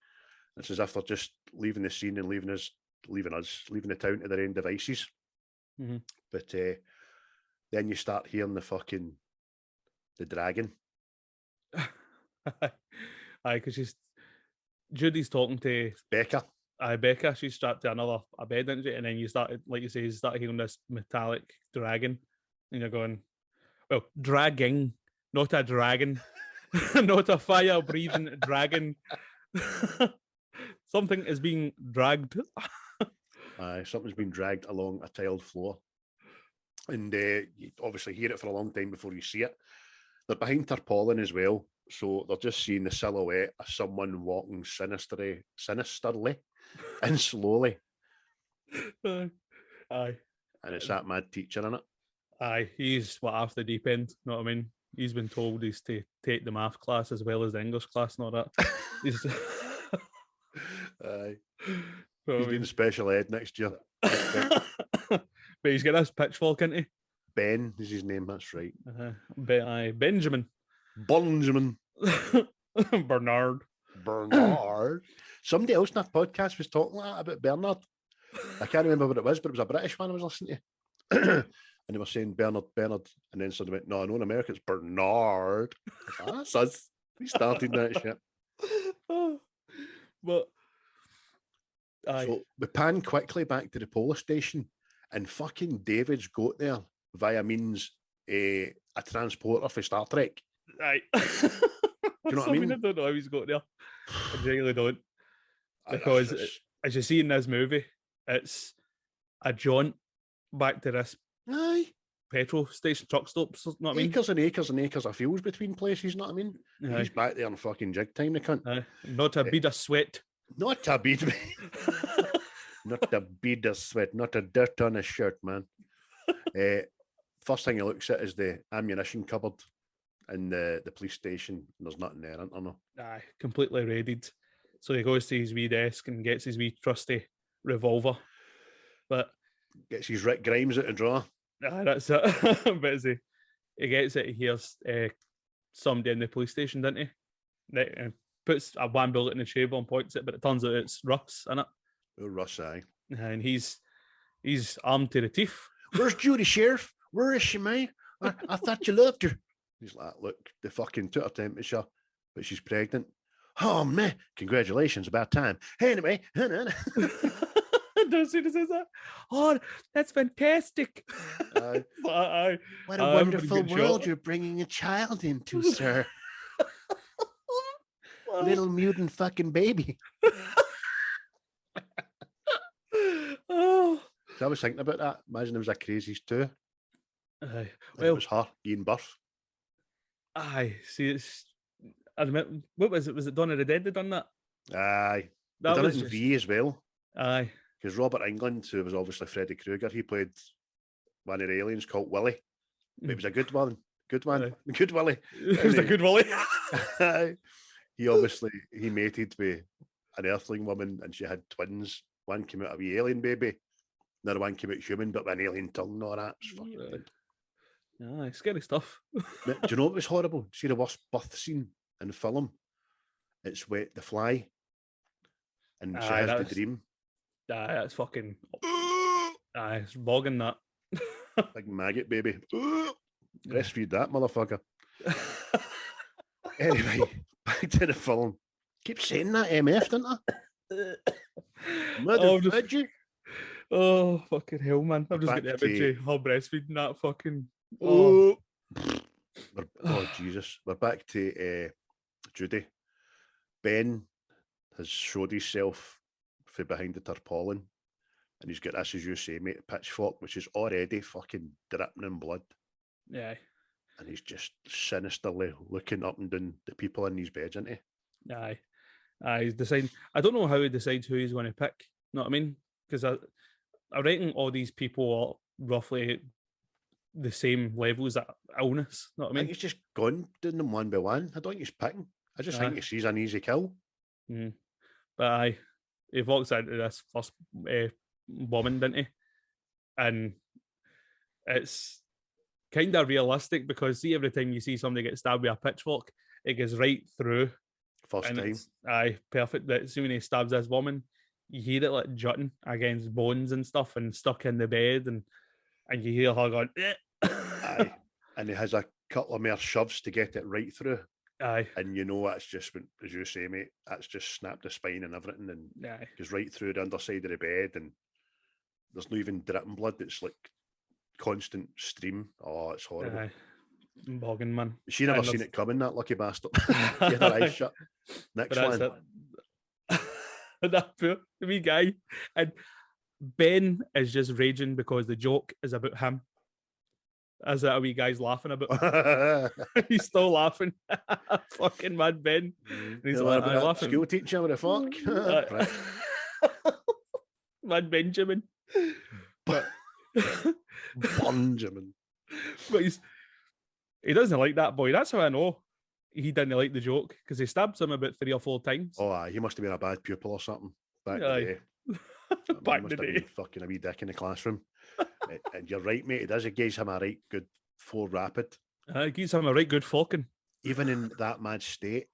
It's as if they're just leaving the scene and leaving the town to their own devices. Mm-hmm. But then you start hearing the dragon. Aye, because Judy's talking to Becca. Becca, she's strapped to a bed, isn't she? And then you started, like you say, you start hearing this metallic dragon, and you're going, well, dragging, not a dragon, not a fire-breathing dragon Something is being dragged. Something's been dragged along a tiled floor. And you obviously hear it for a long time before you see it. They're behind tarpaulin as well, so they're just seeing the silhouette of someone walking sinisterly and slowly. Aye. And it's that mad teacher in it. Aye, he's off the deep end, you know what I mean? He's been told he's to take the math class as well as the English class and all that. He's Aye. Well, He's doing special ed next year. but he's got this pitchfork, isn't he? Ben is his name, that's right. Benjamin. Benjamin. Bernard. Somebody else in that podcast was talking like that about Bernard. I can't remember what it was, but it was a British one I was listening to. And they were saying Bernard, and then somebody went, no, I know in America it's Bernard. That's us. We started that shit. But so we pan quickly back to the police station, and fucking David's got there via means a transporter for Star Trek. Aye. Do you know what I mean? I don't know how he's got there. I really don't. Because as you see in this movie, it's a jaunt back to this petrol station, truck stops, you know what I mean? Acres and acres and acres of fields between places, you know what I mean? Aye. He's back there in fucking jig time, the cunt. Aye. Not a bead of sweat. Not a bead, not a bead of sweat, not a dirt on his shirt, man. First thing he looks at is the ammunition cupboard in the police station. There's nothing there, isn't there? No? Aye, completely raided. So he goes to his wee desk and gets his wee trusty revolver. But gets his Rick Grimes out of drawer. Aye, that's it. But as he gets it, he hears somebody in the police station, doesn't he? Puts a one bullet in the chamber and points it, but it turns out it's Russ, innit? Oh, Russ, aye. And he's armed to the teeth. Where's Judy, Sheriff? Where is she, mate? I thought you loved her. He's like, look, they fucking took her temperature, but she's pregnant. Oh, man, congratulations, about time. Anyway, don't see this as that. Oh, that's fantastic. What a wonderful world you're bringing a child into, sir. Little mutant fucking baby. Oh. So I was thinking about that. Imagine there was a Crazies too. Aye. Well, it was her, Ian Burf. Aye. See, I remember, what was it? Was it Dawn of the Dead that done that? Aye. That done was it in V as well. Aye. Because Robert Englund, who was obviously Freddy Krueger, he played one of the aliens called Willie. But it was a good one. Good one. Aye. Good Willie. It was a good Willie. He mated with an Earthling woman and she had twins. One came out a wee alien baby. Another one came out human, but with an alien tongue and all that. It's fucking good. Aye, scary stuff. Do you know what was horrible? See the worst birth scene in the film? It's with the fly. And she has the dream. Aye, that's fucking... Aye, it's bogging that. Big maggot baby. Breastfeed that motherfucker. Anyway, back to the film. Keep saying that MF, don't I? Motherfucker. Oh, fucking hell, man. I'm just getting the image of her breastfeeding that fucking... Oh, Jesus. We're back to Judy. Ben has showed himself from behind the tarpaulin and he's got this, as you say, mate, pitchfork, which is already fucking dripping in blood. Yeah. And he's just sinisterly looking up and down the people in his beds, isn't he? Aye. He's deciding... I don't know how he decides who he's going to pick. You know what I mean? Because I reckon all these people are roughly the same levels of illness. You know what I mean? I think he's just gone doing them one by one. I don't think he's picking. I just think he sees an easy kill. But he walks into this first woman, didn't he? And it's kind of realistic because see, every time you see somebody get stabbed with a pitchfork, it goes right through. First time. Aye, perfect. That soon when he stabs this woman, you hear it like jutting against bones and stuff and stuck in the bed and you hear her going, Aye. And he has a couple of more shoves to get it right through. Aye. And you know that's just, as you say, mate, that's just snapped the spine and everything and goes right through the underside of the bed and there's no even dripping blood. It's like constant stream. Oh, it's horrible. Aye. Bogging, man. She never seen it coming, that lucky bastard. Get her eyes shut. Next one. that poor wee guy. And Ben is just raging because the joke is about him. As that a wee guy's laughing about. He's still laughing. Fucking mad Ben. And he's like, I laughing. School teacher with a fork. Mad Benjamin. But Benjamin. But he doesn't like that boy. That's how I know he didn't like the joke, because he stabbed him about 3 or 4 times. Oh, he must have been a bad pupil or something back in the day. Back in the day. Fucking a wee dick in the classroom. And you're right, mate. It does. It gives him a right good 4 rapid. It gives him a right good fucking. Even in that mad state,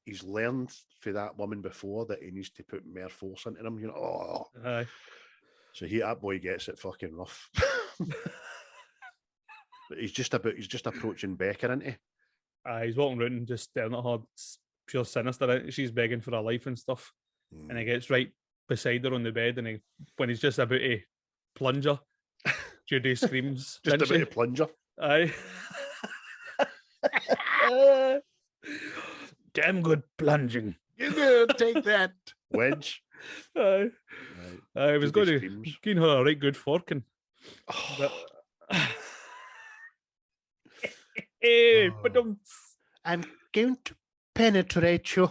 he's learned for that woman before that he needs to put more force into him. You know. Oh. So that boy gets it fucking rough. But he's just approaching Becca, isn't he? He's walking around and just staring at her. It's pure sinister. She's begging for her life and stuff. And he gets right beside her on the bed, and when he's just about to plunge her, Judy screams. Just about to plunge her. Aye. Damn good plunging. You go take that wedge. Aye. I was going to give her a right good forking. Hey, but I'm going to penetrate you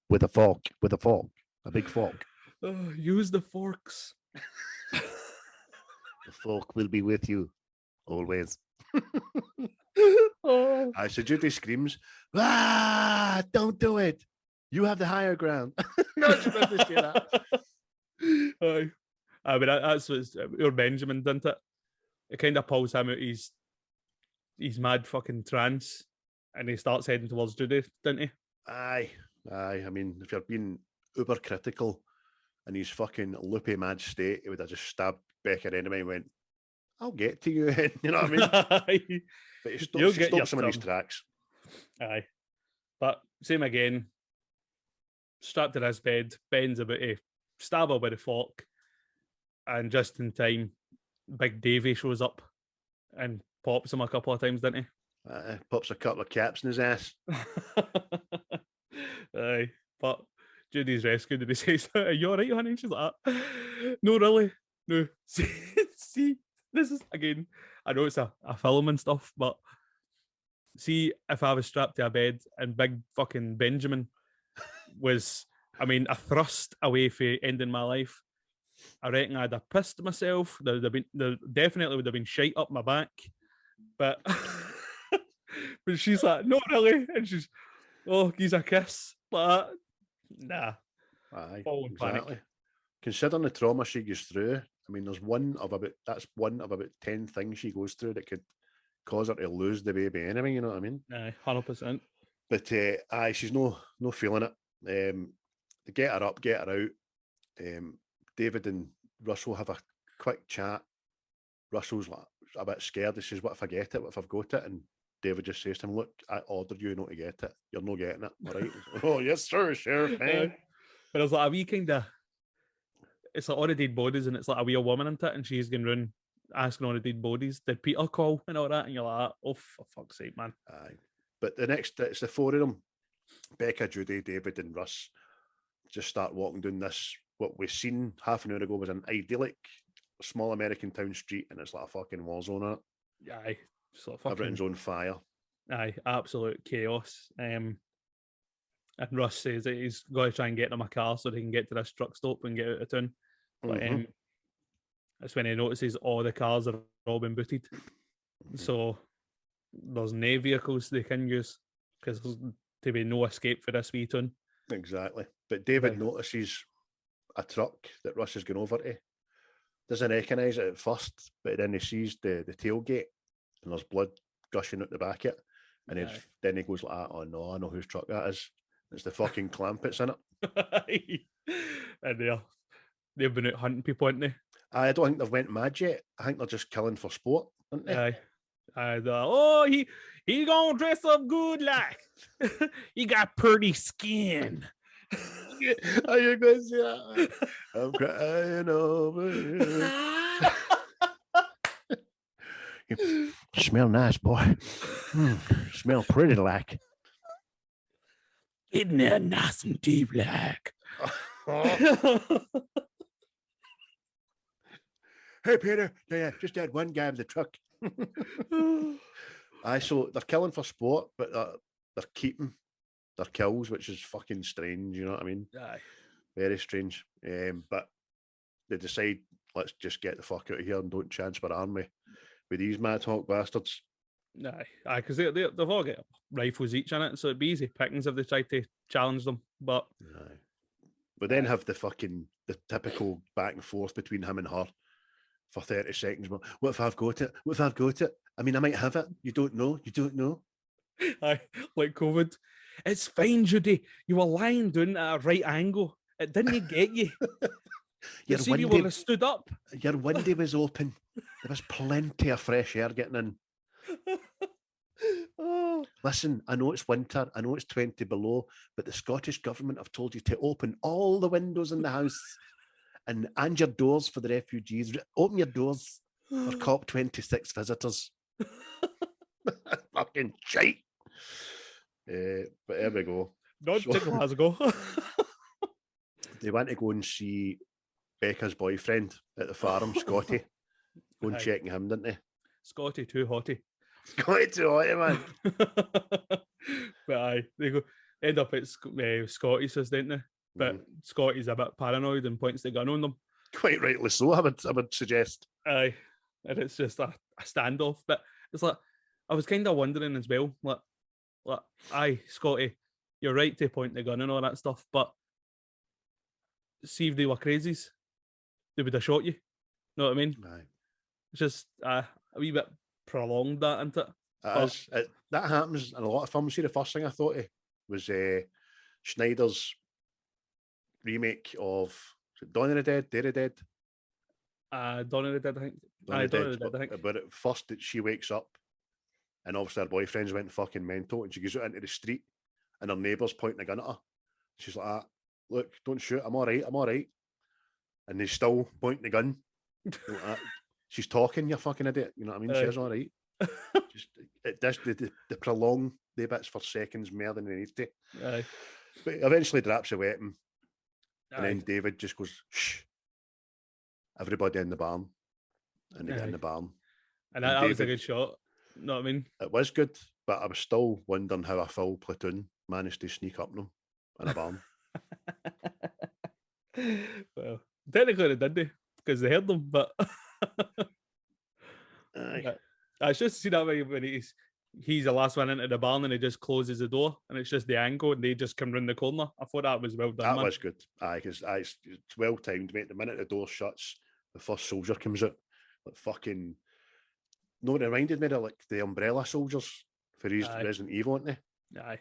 with a fork, a big fork. Use the forks. The fork will be with you always. So Judy screams, don't do it. You have the higher ground. Not supposed to say that. I mean, that's what's your Benjamin, didn't it? It kind of pulls him out his mad fucking trance, and he starts heading towards Judy, didn't he? Aye. I mean, if you're being uber critical in his fucking loopy mad state, he would have just stabbed Becca anyway and went, I'll get to you. You know what I mean? But he stops him in his tracks. Aye. But same again, strapped to this bed, Ben's about to stab her with a fork, and just in time, Big Davy shows up and pops him a couple of times, didn't he? Pops a couple of caps in his ass. Aye, but Judy's rescued and he says, are you alright, honey? She's like, no, really. No. See, this is, again, I know it's a film and stuff, but see, if I was strapped to a bed and Big fucking Benjamin was, I mean, a thrust away from ending my life, I reckon I'd have pissed myself. There definitely would have been shite up my back. But but she's like, no, really. And she's, gives a kiss. But nah. Aye, exactly. Panic. Considering the trauma she goes through, I mean, that's one of about 10 things she goes through that could cause her to lose the baby anyway, you know what I mean? Aye, 100%. But she's no feeling it. Get her up, get her out. David and Russell have a quick chat. Russell's like a bit scared. He says, what if I get it? What if I've got it? And David just says to him, look, I ordered you not to get it. You're not getting it. All right. Oh, yes, sir, Sheriff. But it's like a wee kind of, it's like all the dead bodies, and it's like a wee woman in it, and she's going around asking all the dead bodies, did Peter call and all that? And you're like, oh, for fuck's sake, man. Aye. But it's the 4 of them, Becca, Judy, David and Russ, just start walking down this, what we've seen half an hour ago was an idyllic small American town street, and it's like a fucking war zone on it. Aye. So fucking, everything's on fire. Aye, absolute chaos. And Russ says that he's got to try and get them a car so they can get to this truck stop and get out of town. But that's when he notices all the cars are all been booted. So there's no vehicles they can use because there's to be no escape for this wee town. Exactly. But David notices a truck that Russ is going over to. Doesn't recognise it at first, but then he sees the tailgate and there's blood gushing out the back of it. And then he goes like that, oh no, I know whose truck that is. It's the fucking Clampets in it. And they've been out hunting people, haven't they? I don't think they've went mad yet. I think they're just killing for sport, aren't they? Aye. He gonna dress up good like. He got pretty skin. Are you going to see that? I'm crying over you. You smell nice, boy. Smell pretty like. Get in there nice and deep, like. Hey, Peter. Yeah, just had one guy in the truck. Aye, so they're killing for sport, but they're keeping their kills, which is fucking strange. You know what I mean? Aye. Very strange. But they decide, let's just get the fuck out of here and don't chance our army with these mad hawk bastards. Aye, because they've all got rifles each in it, so it'd be easy pickings if they tried to challenge them. But Aye. We then have the typical back and forth between him and her for 30 seconds. What if I've got it? What if I've got it? I mean, I might have it. You don't know. You don't know. aye, like COVID. It's fine, Judy. You were lying down at a right angle. It didn't get you. You see, you were stood up. Your window was open. There was plenty of fresh air getting in. Oh. Listen, I know it's winter. I know it's 20 below, but the Scottish government have told you to open all the windows in the house and your doors for the refugees. Open your doors for COP26 visitors. Fucking shite. But there we go. Not to Glasgow. They want to go and see Becca's boyfriend at the farm, Scotty. Go and Aye. checking him, didn't they? Scotty too hotty. Scotty too hotty, man. But aye, they go end up at Scotty's, didn't they? But Scotty's a bit paranoid and points the gun on them. Quite rightly so, I would suggest. Aye, and it's just a standoff. But it's like I was kind of wondering as well, like, aye, Scotty, you're right to point the gun and all that stuff, but see if they were crazies, they would have shot you. Know what I mean? Aye. It's just a wee bit prolonged, that, isn't it? That happens in a lot of films. See, the first thing I thought of was Schneider's remake of Dawn of the Dead, Day of the Dead. Dawn of the Dead, I think. Dawn of Dawn of the Dead, I think. But at first, she wakes up and obviously her boyfriend's went fucking mental and she goes out into the street and her neighbour's pointing a gun at her. She's like, look, don't shoot, I'm all right. And they're still pointing the gun. She's talking, you fucking idiot. You know what I mean? She is all right. Just it does the prolong the bits for seconds more than they need to. Aye. But eventually drops a weapon. And Aye. then David just goes, shh. Everybody in the barn. And they get in the barn. And that was a good shot. Know what I mean? It was good, but I was still wondering how a full platoon managed to sneak up on them in a barn. Well, technically they did, because they heard them, but Aye. I just see that way when he's the last one into the barn and he just closes the door and it's just the angle and they just come round the corner. I thought that was well done. That was good. Aye, because it's well timed, mate. The minute the door shuts, the first soldier comes out. Like fucking. No, it reminded me of like the Umbrella Soldiers for his Resident Evil, aren't they? Aye.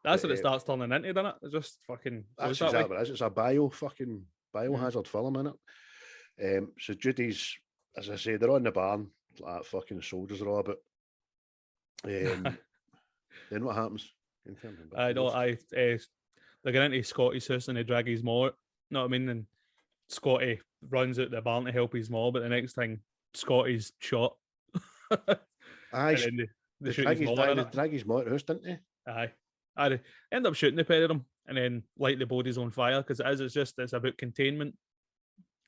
That's what it starts turning into, doesn't it? It's just fucking. That's exactly what it is. It's a biohazard film, in it. So Judy's, as I say, they're on the barn. Like fucking soldiers are all about. Then what happens? I know. They're going into Scotty's house and they drag his maw. Know what I mean? And Scotty runs out the barn to help his maw, but the next thing, Scotty's shot. Aye, they drag his maw at the house, didn't they? Aye. They end up shooting the pair of them and then light the bodies on fire because it's about containment,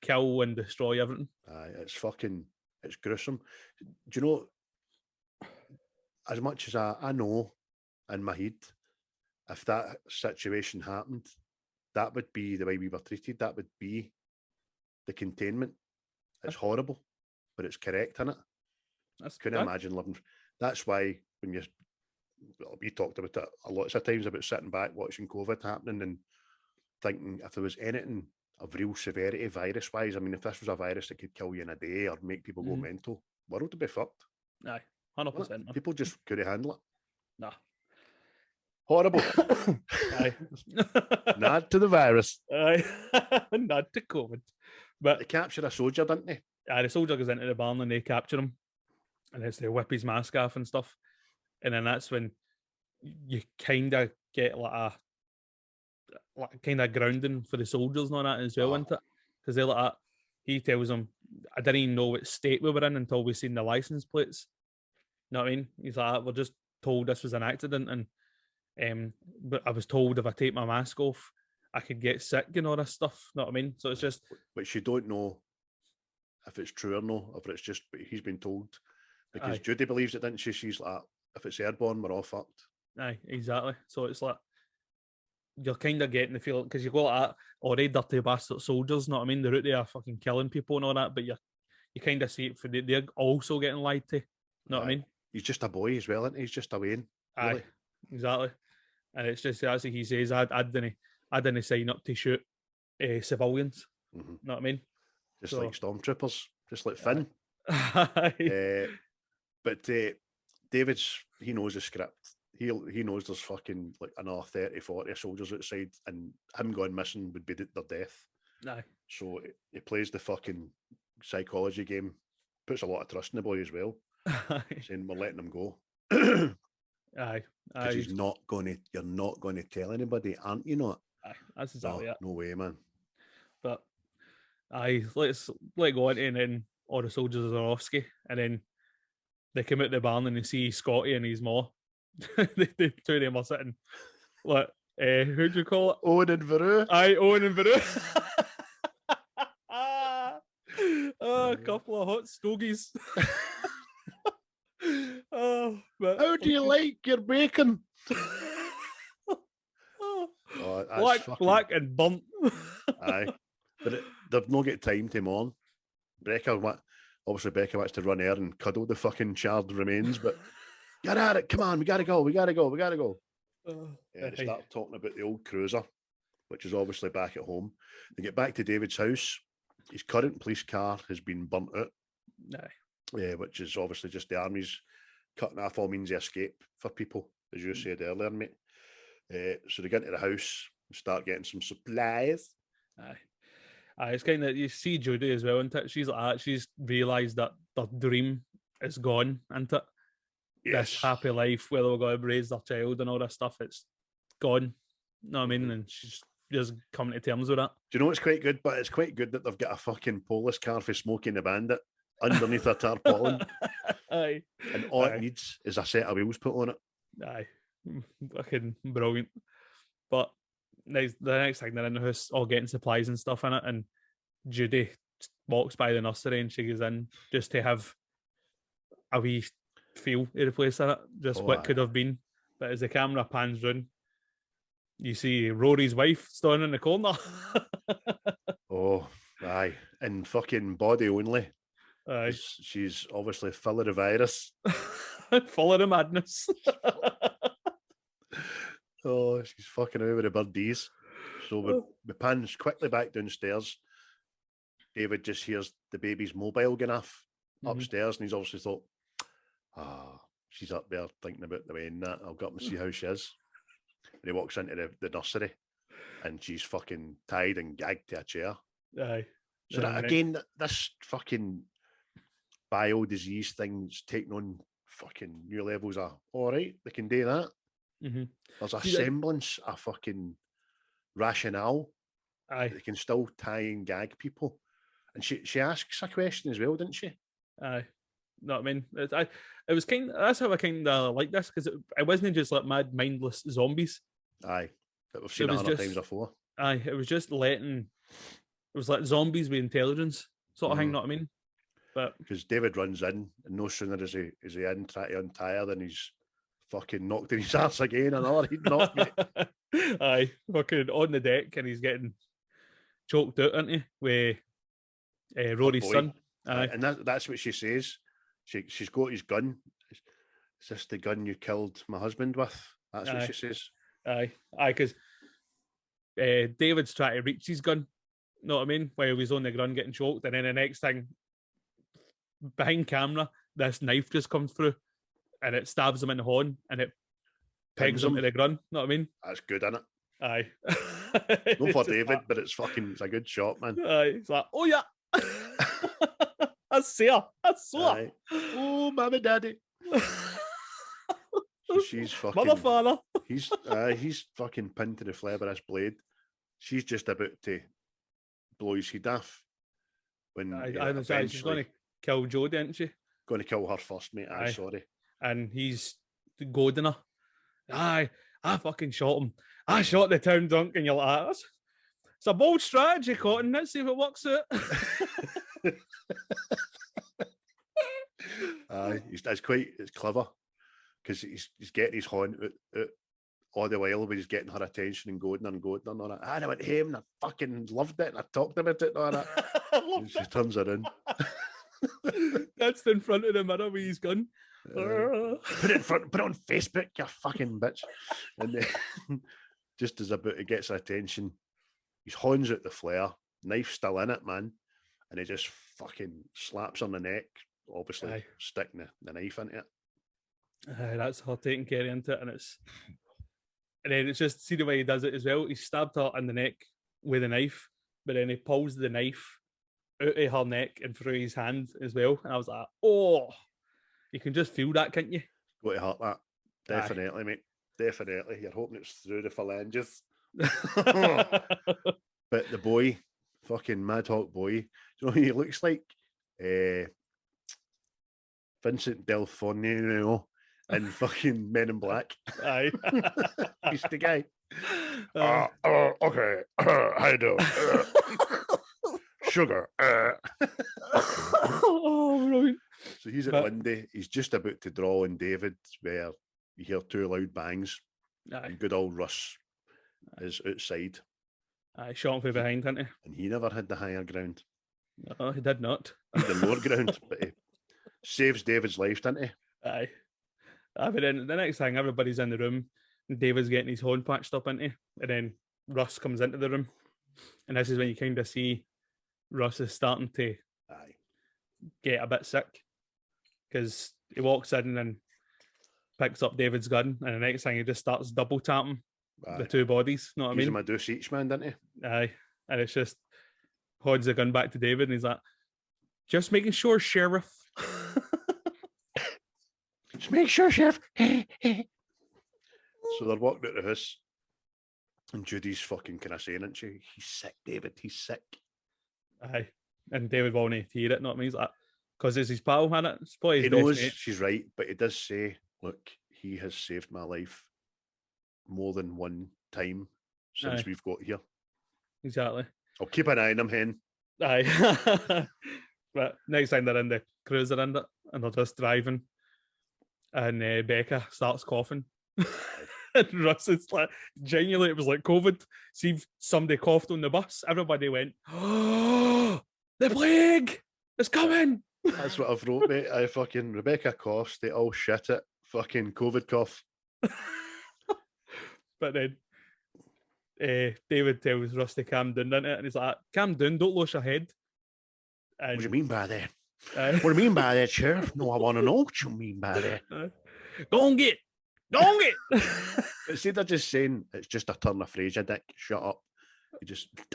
kill and destroy everything. Aye, it's gruesome. Do you know, as much as I know in my head, if that situation happened, that would be the way we were treated. That would be the containment. It's horrible, but it's correct, isn't it? Couldn't imagine living. That's why when we talked about it a lot of times about sitting back watching COVID happening and thinking if there was anything of real severity virus-wise, I mean, if this was a virus that could kill you in a day or make people go mental, world would be fucked. Aye, 100%. People just couldn't handle it. Nah. Horrible. Aye. Not to the virus. Aye. Not to COVID. But they capture a soldier, didn't they? Aye, the soldier goes into the barn and they capture him. And it's they whip his mask off and stuff. And then that's when you kind of get like a kind of grounding for the soldiers and all that as well, isn't it? Because they're like, he tells them, I didn't even know what state we were in until we seen the license plates. You know what I mean? He's like, we're just told this was an accident. And But I was told if I take my mask off, I could get sick and all this stuff. Know what I mean? So it's just. Which you don't know if it's true or no, if it's just he's been told. Because Judy believes it, didn't she? She's like, if it's airborne, we're all fucked. Aye, exactly. So it's like you're kind of getting the feeling because you got that already dirty bastard soldiers. Know what I mean? They're out there fucking killing people and all that, but you kind of see it for they're also getting lied to. Know what I mean? He's just a boy as well, isn't he? He's just a Wayne. Really. Aye, exactly. And it's just as he says, I didn't sign up to shoot civilians. Mm-hmm. Know what I mean? Just like stormtroopers, just like Finn. But David's, he knows the script. He knows there's fucking like another 30, 40 soldiers outside, and him going missing would be their death. Aye. So he plays the fucking psychology game, puts a lot of trust in the boy as well, saying we're letting him go. Aye. Because you're not going to tell anybody, aren't you not? Aye, that's exactly it. No way, man. But let's go on, and then all the soldiers are off ski, and then they come out the barn and they see Scotty and his ma. the two of them are sitting. What? Who'd you call it? Owen and Veru. Aye, Owen and Veru. A couple of hot stogies. But how do you like your bacon? Black and burnt. Aye, but they've not got time to mourn. Becca wants to run air and cuddle the fucking charred remains, but get at it, come on, we gotta go. They start talking about the old cruiser, which is obviously back at home. They get back to David's house. His current police car has been burnt out. Which is obviously just the army's cutting off all means of escape for people, as you said earlier, mate. So they get into the house and start getting some supplies. It's kind of, you see Judy as well, isn't it? She's like that. She's realised that their dream is gone, isn't it? Yes. This happy life where they're going to raise their child and all this stuff, it's gone. You know what I mean? And she's just coming to terms with that. Do you know what's quite good? But it's quite good that they've got a fucking police car for Smokey the Bandit underneath a tarpaulin. Aye. And all it needs is a set of wheels put on it. Aye. Fucking brilliant. But the next thing, they're in the house all getting supplies and stuff in it, and Judy walks by the nursery and she goes in just to have a wee feel of the place in it, just what could have been. But as the camera pans round, you see Rory's wife standing in the corner. Aye. And fucking body only. Aye. She's obviously full of the virus. Full of the madness. She's fucking away with the birdies. So we pans quickly back downstairs. David just hears the baby's mobile going off upstairs, and he's obviously thought, she's up there thinking about the way and that. I'll go up and see how she is. And he walks into the nursery, and she's fucking tied and gagged to a chair. Aye. So that, again, this fucking bio disease thing's taking on fucking new levels of, all right, they can do that. Mm-hmm. There's a semblance of fucking rationale. Aye. They can still tie and gag people. And she asks a question as well, didn't she? Aye. No, I mean, it was kind of, that's how I kind of like this, because it wasn't just like mad, mindless zombies. Aye. That we've seen 100 times before. Aye. It was just it was like zombies with intelligence sort of thing, know what I mean? But because David runs in, and no sooner is he in trying to untie her than he's fucking knocked in his ass again. Another he'd knocked me. Aye, fucking on the deck, and he's getting choked out, isn't he? With Rory's son. Aye. And that's what she says. She's got his gun. Is this the gun you killed my husband with? That's what she says. Aye, because David's trying to reach his gun. Know what I mean? While he's on the ground getting choked, and then the next thing, behind camera, this knife just comes through, and it stabs him in the horn, and it pegs him to the ground. Know what I mean? That's good, isn't it? Aye. Not for David, but it's a good shot, man. Aye. It's like, oh yeah. I see her. I saw her. Oh, mommy, daddy. She's fucking mother, father. He's fucking pinned to the flare by this blade. She's just about to blow his head off. When she's going to kill Jodie, isn't she? Going to kill her first, mate. Sorry. And he's goading her. Aye, I fucking shot him. I shot the town drunk, and you're like, it's a bold strategy, Cotton. Let's see if it works out. It's clever because he's getting his horn out all the while, but he's getting her attention and going and all that. I went home and I fucking loved it and I talked about it and all that. And she turns her in. That's in front of the mirror with his gun. Put it on Facebook, you fucking bitch. And then just as about it gets her attention, his horns out the flare, knife still in it, man. And he just fucking slaps on the neck, obviously sticking the knife into it. That's her taking Kerry into it, and then it's just, see the way he does it as well. He stabbed her in the neck with a knife, but then he pulls the knife out of her neck and through his hand as well. And I was like, oh, you can just feel that, can't you? Got to hurt that. Definitely, mate. Definitely. You're hoping it's through the phalanges. But the boy, fucking Mad Hawk boy, you know, he looks like Vincent D'Onofrio, you know, in fucking Men in Black. Aye. He's the guy. Okay. How you doing? Sugar. Oh, right. So he's at Lindy. He's just about to draw on David, where you hear two loud bangs. And good old Russ is outside. I shot him from behind, didn't he? And he never had the higher ground. No, he did not. He had the lower ground, but he saves David's life, didn't he? Aye. But then the next thing, everybody's in the room, and David's getting his horn patched up, isn't he? And then Russ comes into the room. And this is when you kind of see Russ is starting to get a bit sick. Because he walks in and picks up David's gun, and the next thing he just starts double tapping the two bodies. Know what I mean? Gives him a deuce each, man, didn't he? Aye. And it's just holds the gun back to David, and he's like, just making sure, Sheriff. Just make sure, Sheriff. So they're walking out the house, and Judy's fucking kind of saying, isn't she? He's sick, David. He's sick. Aye. And David won't hear it, know what I mean? He's like, because it's his pal, man. It's probably his he best knows mate. She's right, but he does say, look, he has saved my life more than one time since we've got here. Exactly. I'll keep an eye on him, hen. Aye. But next time they're in the cruiser and they're just driving, and Becca starts coughing. And Russ is like, genuinely, it was like COVID. See if somebody coughed on the bus, everybody went, oh, the plague is coming. That's what I've wrote, mate. I fucking Rebecca coughs, they all shit it. Fucking COVID cough. But then David tells Russ to calm down, doesn't it? And he's like, calm down, don't lose your head. And, what do you mean by that? What do you mean by that, Sheriff? No, I want to know what you mean by that. Go and get. Instead of just saying, it's just a turn of phrase, you dick, shut up.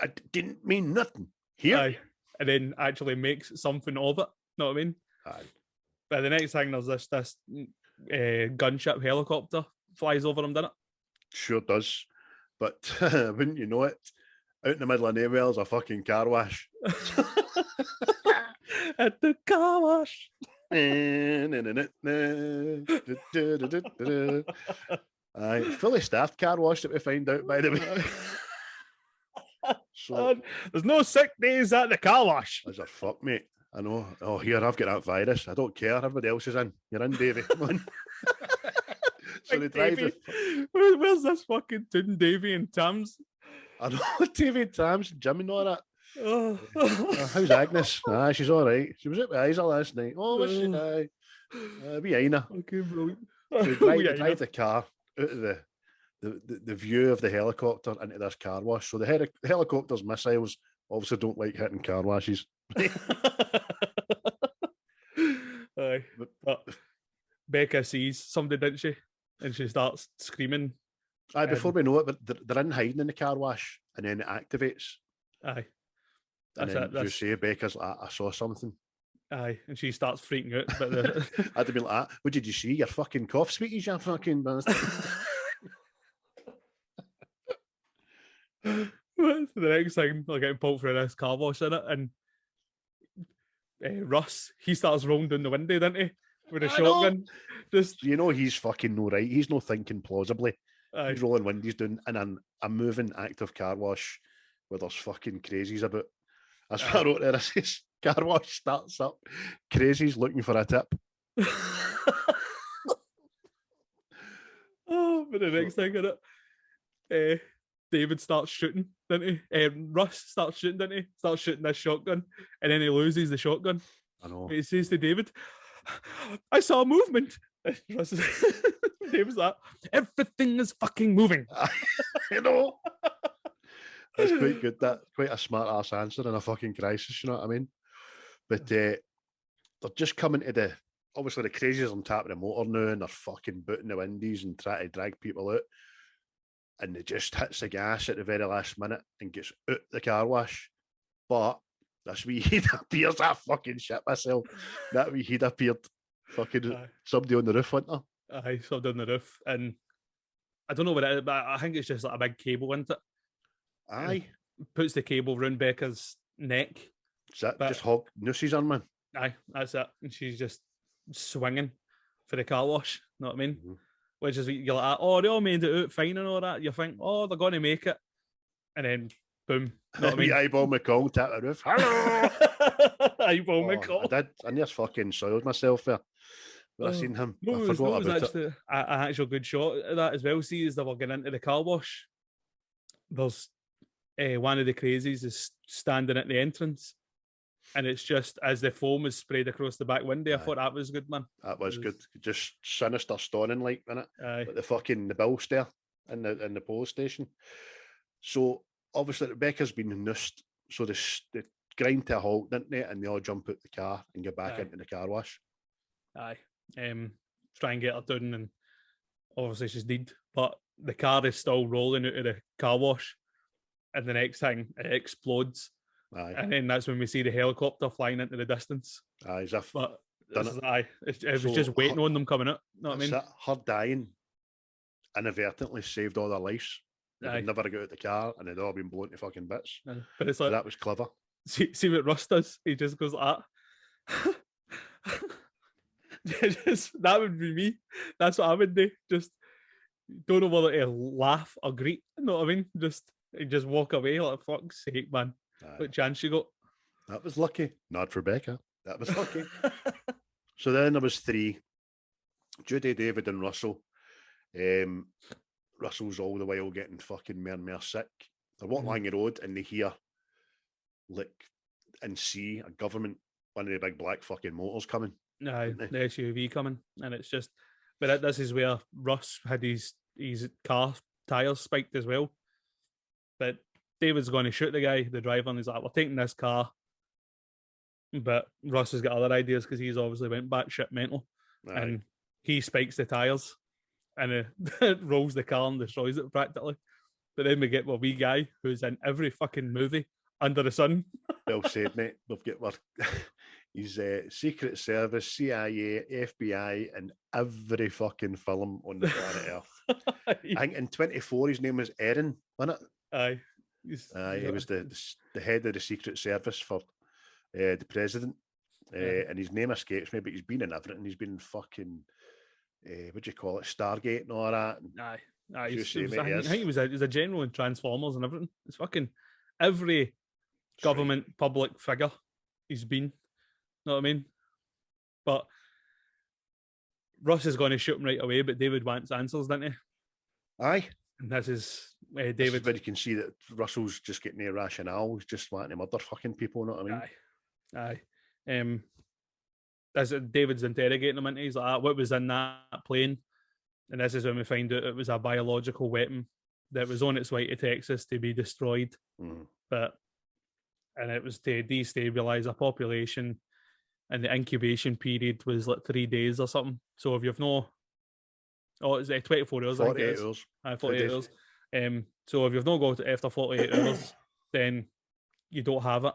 I didn't mean nothing. Here. Aye. And then actually makes something of it. Know what I mean? Aye. But the next thing, there's this gunship helicopter flies over him, doesn't it? Sure does. But wouldn't you know it? Out in the middle of nowhere, there's a fucking car wash. At the car wash. Aye, fully staffed car wash that we find out, by the way. So, there's no sick days at the car wash. As a fuck, mate. I know. Oh, here, I've got that virus. I don't care. Everybody else is in. You're in, Davey. Come on. So they drive. Where's this fucking Toon Davey and Tams? I know, Davey and Tams, Jim and all that. Oh. How's Agnes? She's all right. She was at my eyes last night. Oh, was she? Be Aina. Okay, brilliant. So they drive the car out of the view of the helicopter into this car wash. So the helicopter's missiles obviously don't like hitting car washes. Aye. But Becca sees somebody, didn't she? And she starts screaming. Aye, before we know it, but they're in hiding in the car wash, and then it activates. Aye. And then you say, Becca's like, I saw something. Aye, and she starts freaking out. But I'd have been like, what did you see? Your fucking cough sweeties, you fucking bastard. The next thing, they're getting pulled through this car wash in it, and Russ, he starts rolling down the window, doesn't he? With a shotgun. Just, you know, he's fucking no right. He's no thinking plausibly. Aye. He's rolling windies doing in a moving active car wash where there's fucking crazies about. That's what I wrote there. I says, car wash starts up, crazies looking for a tip. Oh, but the next thing in it, David starts shooting, doesn't he? Russ starts shooting, doesn't he? Starts shooting this shotgun, and then he loses the shotgun. I know. He says to David, I saw movement. Russ David's like, everything is fucking moving. You know? That's quite good. That quite a smart ass answer in a fucking crisis, you know what I mean? But they're just coming to the obviously the crazies on top of the motor now, and they're fucking booting the windies and trying to drag people out. And they just hits the gas at the very last minute and gets out the car wash. But this wee heat appears. I fucking shit myself. That wee heat appeared. Fucking somebody on the roof, wasn't there? Aye, somebody on the roof. And I don't know what it is, but I think it's just like a big cable, isn't it? Aye. Puts the cable round Becca's neck. Is that just hog nooses on, man? Aye, that's it. And she's just swinging for the car wash. Know what I mean? Mm-hmm. Which is, you're like, oh, they all made it out fine and all that. You think, oh, they're going to make it. And then, boom. Know what I mean? Eyeball McCall tap the roof. Hello! Eyeball McCall. I nearly fucking soiled myself there. When I seen him. No, I forgot about actually it. An actual good shot of that as well. See, as they were getting into the car wash, there's one of the crazies is standing at the entrance. And it's just as the foam is sprayed across the back window. I thought that was good, man. That was good. Just sinister stoning like, innit? Aye. Like the bill stair in the police station. So obviously Rebecca's been noosed. So they grind to a halt, didn't they? And they all jump out the car and get back into the car wash. Aye. Try and get her down, and obviously she's dead. But the car is still rolling out of the car wash. And the next thing, it explodes. Aye. And then that's when we see the helicopter flying into the distance. Aye, as if but it was just waiting on them coming up. Know what I mean? Her dying inadvertently saved all their lives. They never got out the car and they'd all been blown to fucking bits. Aye. But it's like, that was clever. See what Russ does? He just goes like that. That would be me. That's what I would do. Just don't know whether to laugh or greet. You know what I mean? Just walk away like, fuck's sake, man. What chance you got? That was lucky. Not for Becca. That was lucky. So then there was three. Judy, David and Russell. Russell's all the while getting fucking more and more sick. They're walking along the road and they hear and see a government, one of the big black fucking motors coming. No, the SUV coming. And it's just, but this is where Russ had his car tyres spiked as well. But David's going to shoot the guy, the driver, and he's like, we're taking this car. But Russ has got other ideas because he's obviously went batshit mental. Right. And he spikes the tyres and it rolls the car and destroys it practically. But then we get a wee guy who's in every fucking movie under the sun. Well said, mate. He's Secret Service, CIA, FBI, and every fucking film on the planet Earth. I think in 24 his name was Erin, wasn't it? Aye. He was the head of the Secret Service for the president, and his name escapes me, but he's been in everything. He's been in fucking, what do you call it, Stargate and all that. And I think he was a general in Transformers and everything. It's fucking every government public figure he's been. Know what I mean? But Russ is going to shoot him right away, but David wants answers, doesn't he? Aye. And this is David. This is where you can see that Russell's just getting no rationale. He's just wanting to murder fucking people, you know what I mean? Aye. As David's interrogating him, and he's like, what was in that plane? And this is when we find out it was a biological weapon that was on its way to Texas to be destroyed. Mm. And it was to destabilize a population, and the incubation period was like 3 days or something. So if you've it's 24 hours. 48 hours. 48 hours. So if you've not got it after 48 hours, then you don't have it.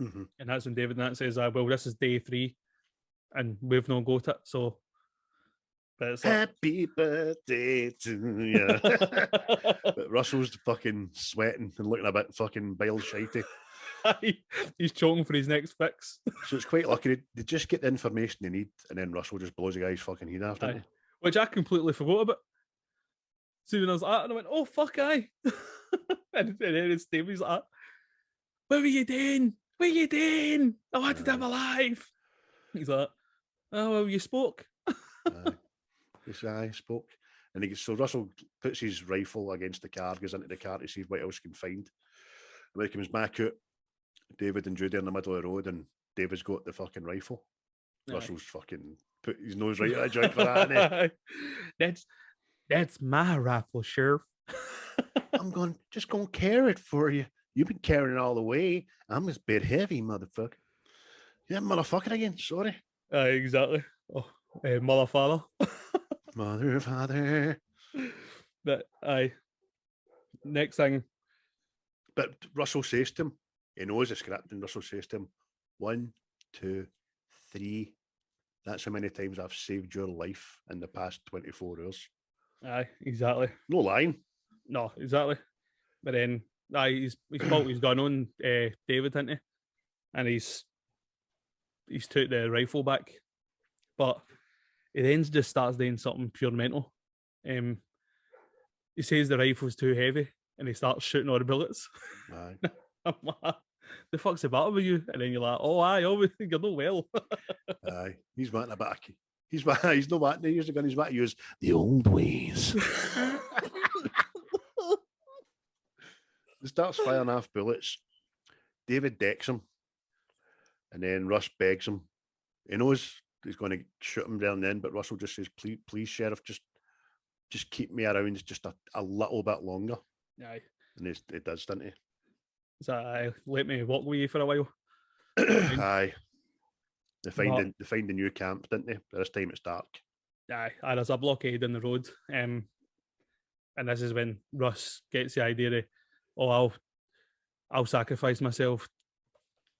Mm-hmm. And that's when David Nat says, well, this is day 3 and we've not got it. So, but it's like, happy birthday to you. But Russell's fucking sweating and looking a bit fucking bile shitey. He's choking for his next fix. So it's quite lucky they just get the information they need, and then Russell just blows the guy's fucking head after. Which I completely forgot about. So when I was like that, and I went, oh, fuck, aye. and then it's David's like, what were you doing? What were you doing? I wanted him alive. He's like, oh, well, you spoke. Yes, I spoke. And so Russell puts his rifle against the car, goes into the car to see what else he can find. When he comes back out, David and Judy are in the middle of the road, and David's got the fucking rifle. Aye. Russell's fucking put his nose right at a joint for that, innit? That's my rifle, Sheriff. I'm just going to carry it for you. You've been carrying it all the way. I'm just a bit heavy, motherfucker. Yeah, motherfucker again. Sorry. Exactly. Oh, mother father. Mother, father. But next thing. But Russell says to him, he knows the script, and Russell says to him, 1, 2, 3. That's how many times I've saved your life in the past 24 hours. Aye, exactly. No lying. No, exactly. But then, he's pulled his gun on David, hasn't he? And he's took the rifle back. But he then just starts doing something pure mental. He says the rifle's too heavy, and he starts shooting all the bullets. Aye. I'm like, the fuck's the matter with you? And then you're like, oh, aye, you're not well. Aye. He's wanting a back. He's not wanting to use the gun, he's wanting to use the old ways. He starts firing off bullets. David decks him. And then Russ begs him. He knows he's going to shoot him there and then, but Russell just says, please, Sheriff, just keep me around just a little bit longer. Aye. And it does, doesn't he? So let me walk with you for a while. Aye. They find a new camp, didn't they? But this time it's dark. Aye, there's a blockade in the road. And this is when Russ gets the idea of, oh, I'll sacrifice myself,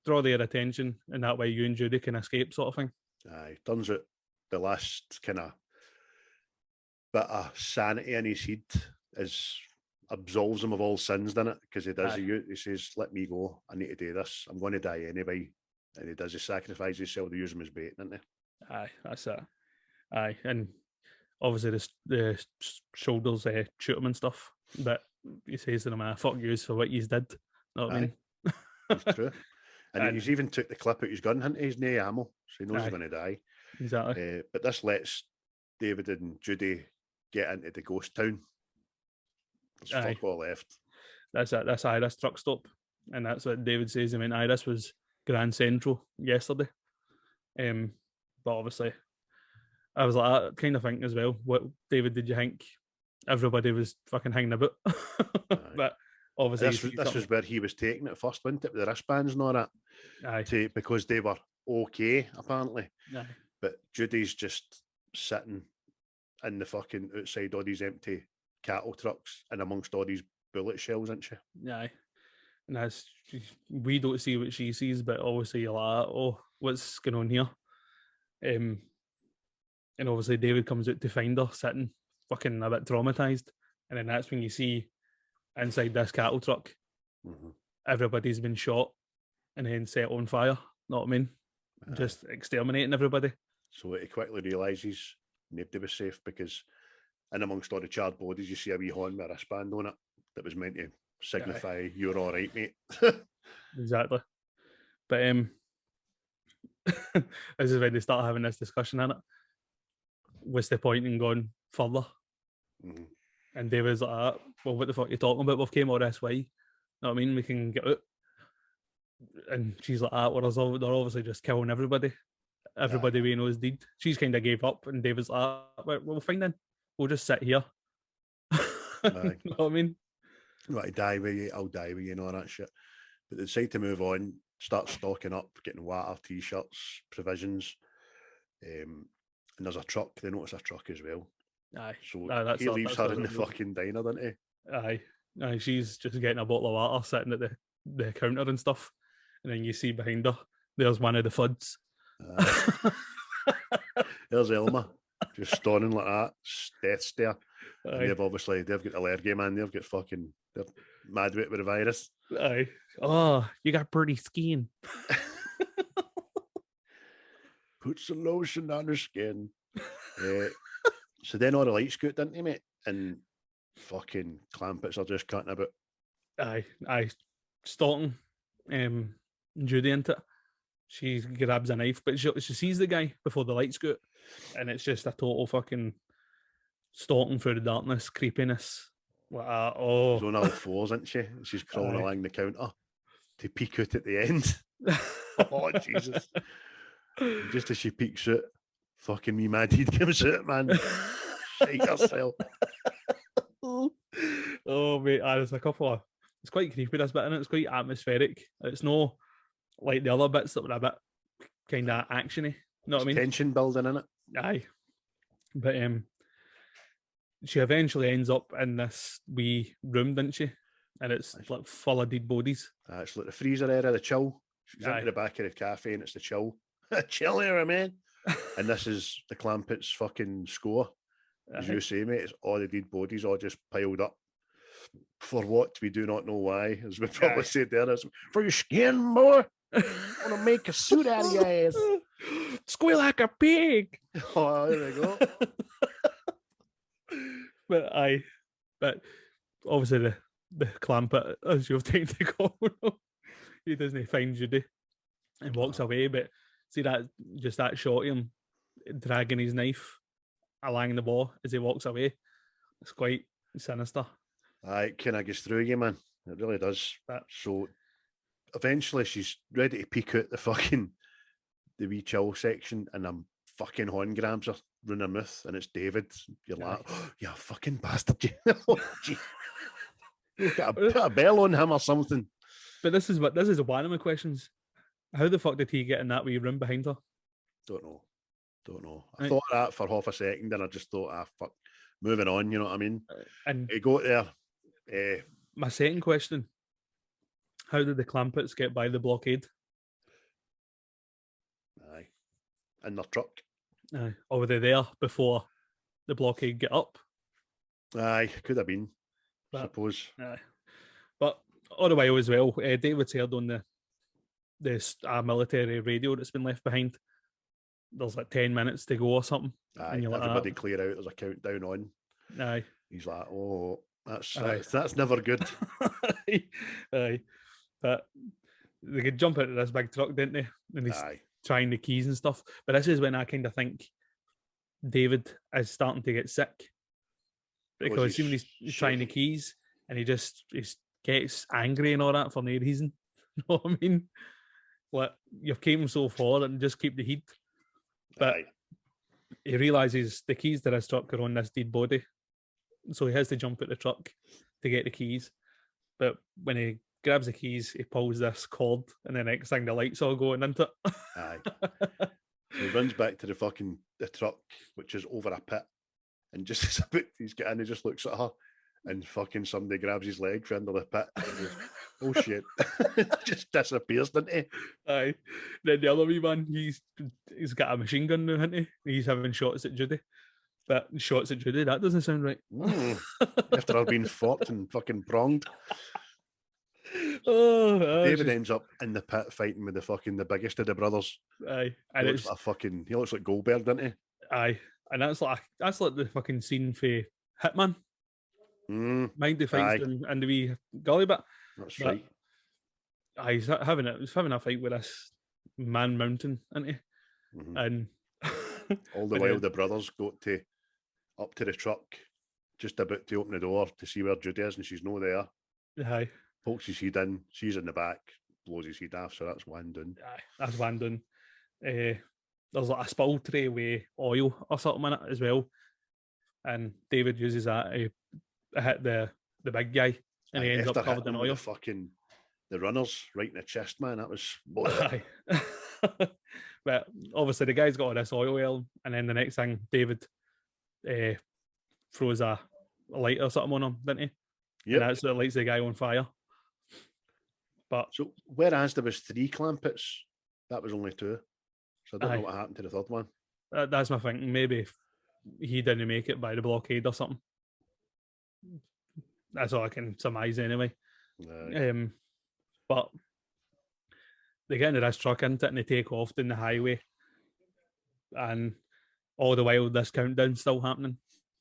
draw their attention, and that way you and Judy can escape, sort of thing. Aye. Turns out the last kind of bit of sanity in his head absolves him of all sins, doesn't it? Because he does. He says, let me go. I need to do this. I'm going to die anyway. And he does. He sacrifices himself to use him as bait, doesn't he? Aye, that's it. Aye, and obviously the shoulders shoot him and stuff. But he says to them, fuck yous for what yous did. Know what I mean? It's true. And he's even took the clip out his gun, hasn't he? He's no ammo, so he knows he's going to die. Exactly. But this lets David and Judy get into the ghost town. There's fuck all left. That's it. That's truck stop. And that's what David says. I mean, this was Grand Central yesterday. But obviously, I was like that kind of thinking as well. What, David, did you think everybody was fucking hanging about? But obviously, this was where he was taking it first, wasn't it? With the wristbands and all that. Aye. Because they were okay, apparently. Aye. But Judy's just sitting in the fucking outside all these empty cattle trucks and amongst all these bullet shells, isn't she? Aye. And we don't see what she sees, but obviously you're like, oh, what's going on here? And obviously David comes out to find her sitting fucking a bit traumatized. And then that's when you see inside this cattle truck, everybody's been shot and then set on fire. Know what I mean? Just exterminating everybody. So he quickly realises nobody was safe, because in amongst all the charred bodies, you see a wee horn with a wristband on it that was meant to signify you're all right, mate. Exactly. But this is when they start having this discussion in it. What's the point in going further? And David's like, well, what the fuck are you talking about? We've came all this way. You know what I mean? We can get out. And she's like, well, they're obviously just killing everybody. Everybody we know is dead. She's kind of gave up, and David's like, well, fine then. We'll just sit here. You know what I mean? Right, die with you, I'll die with you, and all that shit. But they decide to move on, start stocking up, getting water, t-shirts, provisions. And there's a truck. They notice a truck as well. Aye. So he leaves her in the fucking diner, doesn't he? Aye. She's just getting a bottle of water, sitting at the counter and stuff. And then you see behind her, there's one of the Fuds. There's Elma, just stunning like that, death stare. And they've got the allergy, man. They're mad with the virus. Aye. Oh, you got pretty skin. Put some lotion on her skin. So then all the lights go out, didn't they, mate? And fucking clampets are just cutting about. Aye, stalking Judy into it. She grabs a knife, but she sees the guy before the lights go out, and it's just a total fucking stalking through the darkness, creepiness. Like, She's on all fours, isn't she? She's crawling along the counter to peek out at the end. Oh, Jesus. Just as she peeks out, fucking me mad head comes out, man. Shake herself. Oh, mate, there's a couple of... It's quite creepy, this bit, and it's quite atmospheric. It's no like the other bits that were a bit kind of actiony. You know what I mean? Tension building in it. Aye. But she eventually ends up in this wee room, didn't she? And it's like full of dead bodies. It's like the freezer area, the chill. She's into the back of the cafe and it's the chill. Chill area, man. And this is the Clampets fucking score. As you say, mate, it's all the dead bodies all just piled up. For what? We do not know why. As we probably said there, it's for your skin, boy. I want to make a suit out of your ass. Squeal like a pig. Oh, there we go. But obviously the Clampet, as you've taken to go, he doesn't find Judy and walks away. But see that shot of him dragging his knife along the wall as he walks away. It's quite sinister. It kind of gets through you, man. It really does. So eventually she's ready to peek out the wee chill section, and a fucking horn grabs her round her mouth, and it's David. You're like, oh, you fucking bastard. Put a bell on him or something. But this is one of my questions. How the fuck did he get in that wee room behind her? Don't know. I thought that for half a second, and I just thought, fuck, moving on, you know what I mean? And he got there. My second question, how did the Clampets get by the blockade? Aye. In their truck. Aye. Or were they there before the blockade get up? Aye, could have been, I suppose. Aye. But all the while as well, David's heard on the military radio that's been left behind. There's like 10 minutes to go or something. Aye, and everybody clear out. There's a countdown on. Aye. He's like, oh, that's never good. Aye. But they could jump out of this big truck, didn't they? And he's trying the keys and stuff. But this is when I kind of think David is starting to get sick. Because even he's trying the keys and he gets angry and all that for no reason. You know what I mean? Like, you've came so far and just keep the heat. But he realises the keys to his truck are on this dead body. So he has to jump out the truck to get the keys. But when he grabs the keys, he pulls this cord, and the next thing, the lights all going into it. Aye. So he runs back to the truck, which is over a pit. And just as he's getting in, he just looks at her, and fucking somebody grabs his leg from under the pit. And goes, oh shit. Just disappears, doesn't he? Aye. Then the other wee man, he's got a machine gun now, hasn't he? He's having shots at Judy. But shots at Judy, that doesn't sound right. After her being forked and fucking pronged. David ends up in the pit fighting with the biggest of the brothers. Aye. And he looks like Goldberg, doesn't he? Aye. And that's like the fucking scene for Hitman. Mind the fights in the wee gully bit. That's right. He's having a fight with this man mountain, isn't he? Mm-hmm. And all the while the brothers go up to the truck, just about to open the door to see where Judy is, and she's no there. Aye. Pokes his head in, she's in the back, blows his head off, so that's one done. Aye, that's one done. There's like a spill tray with oil or something in it as well. And David uses that to hit the big guy, and he ends up covered in oil. The runners right in the chest, man. That was... Aye. But obviously the guy's got all this oil well, and then the next thing, David throws a light or something on him, didn't he? Yeah. And that's what lights the guy on fire. But so whereas there was 3 Clampets, that was only 2. So I don't know what happened to the third one. That's my thinking. Maybe he didn't make it by the blockade or something. That's all I can surmise anyway. But they get into this truck, into it, and they take off down the highway. And all the while, this countdown's still happening.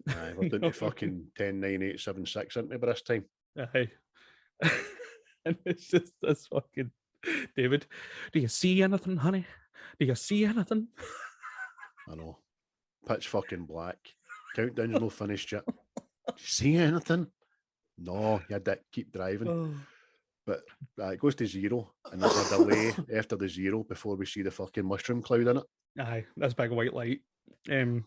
Aye, we're doing to fucking 10, 9, 8, 7, 6, aren't we, by this time? Aye. And it's just this fucking David. Do you see anything, honey? Do you see anything? I know. Pitch fucking black. Countdown's no finished yet. See anything? No, you had to keep driving. Oh. But it goes to 0, and there's a delay after the 0 before we see the fucking mushroom cloud in it. Aye, this big white light. Turns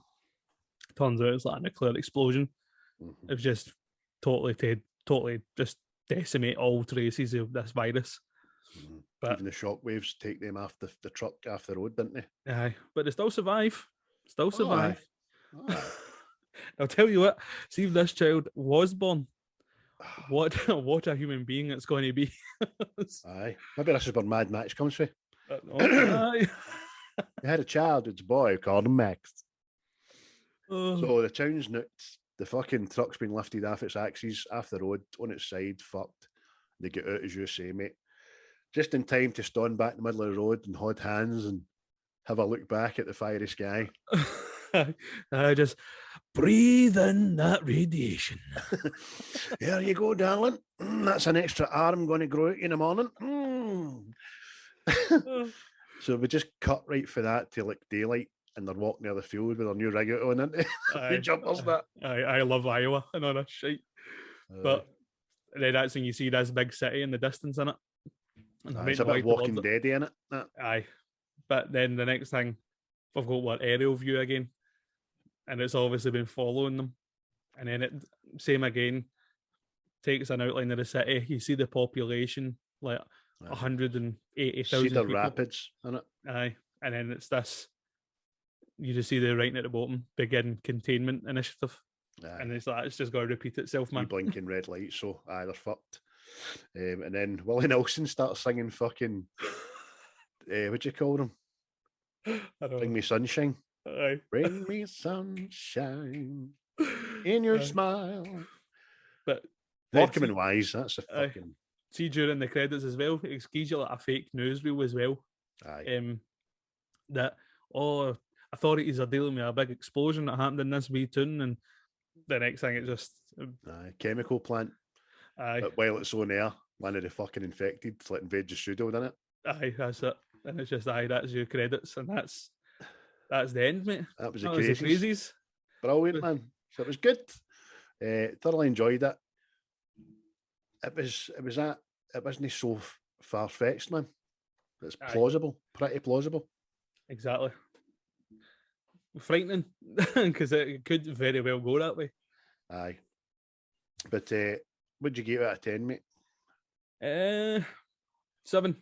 out it's like a nuclear explosion. Mm-hmm. It was just totally just decimate all traces of this virus. Mm-hmm. But even the shockwaves take them off the truck off the road, didn't they? Aye, but they still survive. Still survive. Oh, aye. I'll tell you what. See if this child was born. What a human being it's going to be. Aye, maybe this is where Mad Max comes from. Aye. They had a child, it's a boy, called him Max. Oh. So the town's nuked. The fucking truck's been lifted off its axes, off the road, on its side, fucked. They get out, as you say, mate. Just in time to stand back in the middle of the road and hold hands and have a look back at the fiery sky. I just breathe in that radiation. There you go, darling. That's an extra arm going to grow out in the morning. So we just cut right for that to like daylight, and they're walking near the field with their new rig out on, isn't it? Jumpers, that. I love Iowa and all that shit. But then that's when you see this big city in the distance in it. It's a bit Walking Dead in it. Aye. But then the next thing, we've got what, aerial view again. And it's obviously been following them. And then it, same again, takes an outline of the city. You see the population, like 180,000 Cedar people. Rapids, isn't it? Aye. And then it's this, you just see the writing at the bottom, begin containment initiative. Aye. And it's like, it's just got to repeat itself, man. Blinking red light, so they're fucked. And then Willie Nelson starts singing fucking, what do you call them? Bring me sunshine. Aye. Bring me sunshine in your smile. But Morecambe wise, that's a fucking. See during the credits as well, it gives you like a fake newsreel as well. Aye. That authorities are dealing with a big explosion that happened in this wee town, and the next thing it just chemical plant. Aye. But while it's on air, one of the fucking infected like invade the studio, didn't it? Aye, that's it. And it's just that's your credits, and that's the end, mate. That was the Crazies. Brilliant, man. So it was good. Thoroughly enjoyed it. It wasn't so far fetched, man. It's plausible, pretty plausible. Exactly. Frightening because it could very well go that way. Aye. But what'd you give it out of 10, mate? 7.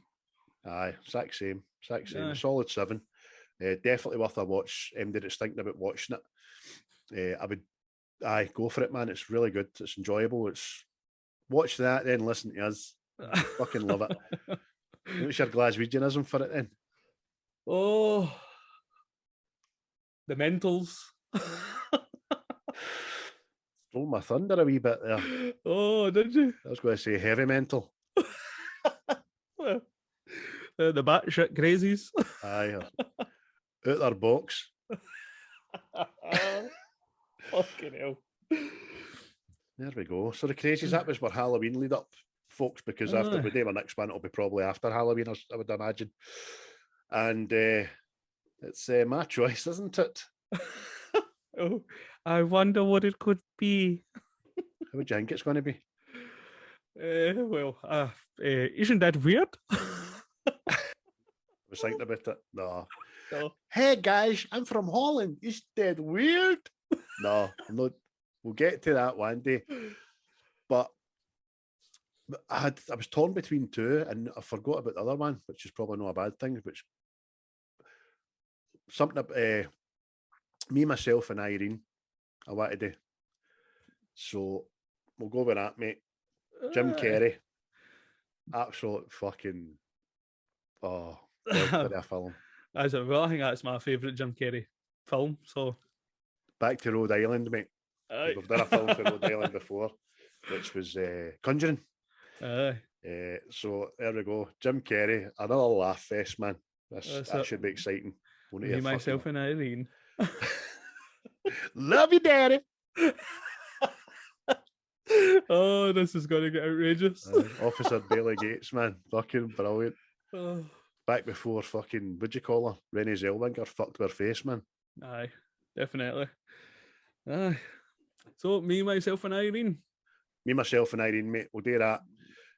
Aye, exact same. A solid 7. Definitely worth a watch. Did it thinking about watching it? I would go for it, man. It's really good. It's enjoyable. It's watch that, then listen to us. Fucking love it. What's your Glaswegianism for it then? Oh, the mentals. Stole my thunder a wee bit there. Oh, did you? I was going to say heavy mental. The batshit crazies. Aye. Out their box. Fucking hell. There we go. So the Crazies, that was where Halloween lead up, folks, because after we do our next one, it'll be probably after Halloween, I would imagine. And it's my choice, isn't it? Oh, I wonder what it could be. How would you think it's going to be? Isn't that weird? I was thinking about it. No. No. Hey guys, I'm from Holland. Is that weird? No, I'm not. We'll get to that one day. But I was torn between two, and I forgot about the other one, which is probably not a bad thing. Which something about me, myself, and Irene. I wanted to. So we'll go with that, mate. Jim Carrey. Absolute fucking a film. As well, I think that's my favourite Jim Carrey film. So back to Rhode Island, mate. We've done a film for Rhode Island before, which was Conjuring. So there we go. Jim Carrey, another laugh fest, man. That should be exciting. Me, myself, and Irene. Love you, Daddy. Oh, this is going to get outrageous. Officer Bailey Gates, man. Fucking brilliant. Oh, Back before fucking, what'd you call her? Renee Zellweger fucked her face, man. aye, definitely. Aye. So, me, myself, and Irene. Me, myself, and Irene, mate. We'll do that.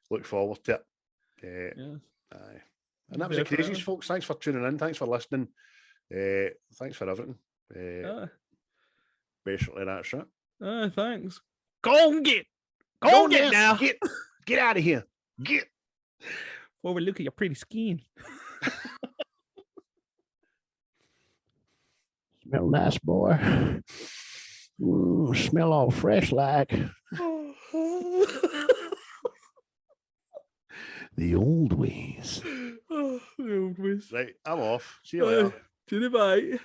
Look forward to it. Yeah. Aye. And that was the Definitely. Crazies, folks. Thanks for tuning in. Thanks for listening. Thanks for everything. Aye. Basically, that's it. Aye, thanks. Go and get. Go and get now. Get out of here. Get. Well, we look at your pretty skin. Smell nice, boy. Smell all fresh like. The old ways. Oh, the old ways. Right, I'm off. See you later. Bye.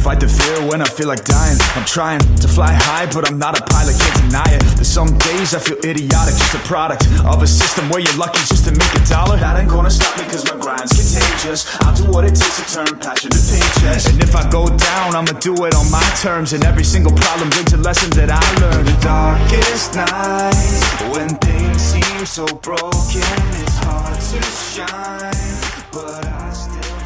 Fight the fear when I feel like dying. I'm trying to fly high, but I'm not a pilot, can't deny it. There's some days I feel idiotic, just a product of a system where you're lucky just to make a dollar. That ain't gonna stop me cause my grind's contagious. I'll do what it takes to turn passion to paychecks. And if I go down, I'ma do it on my terms. And every single problem brings a lesson that I learned. The darkest nights, when things seem so broken, it's hard to shine, but I still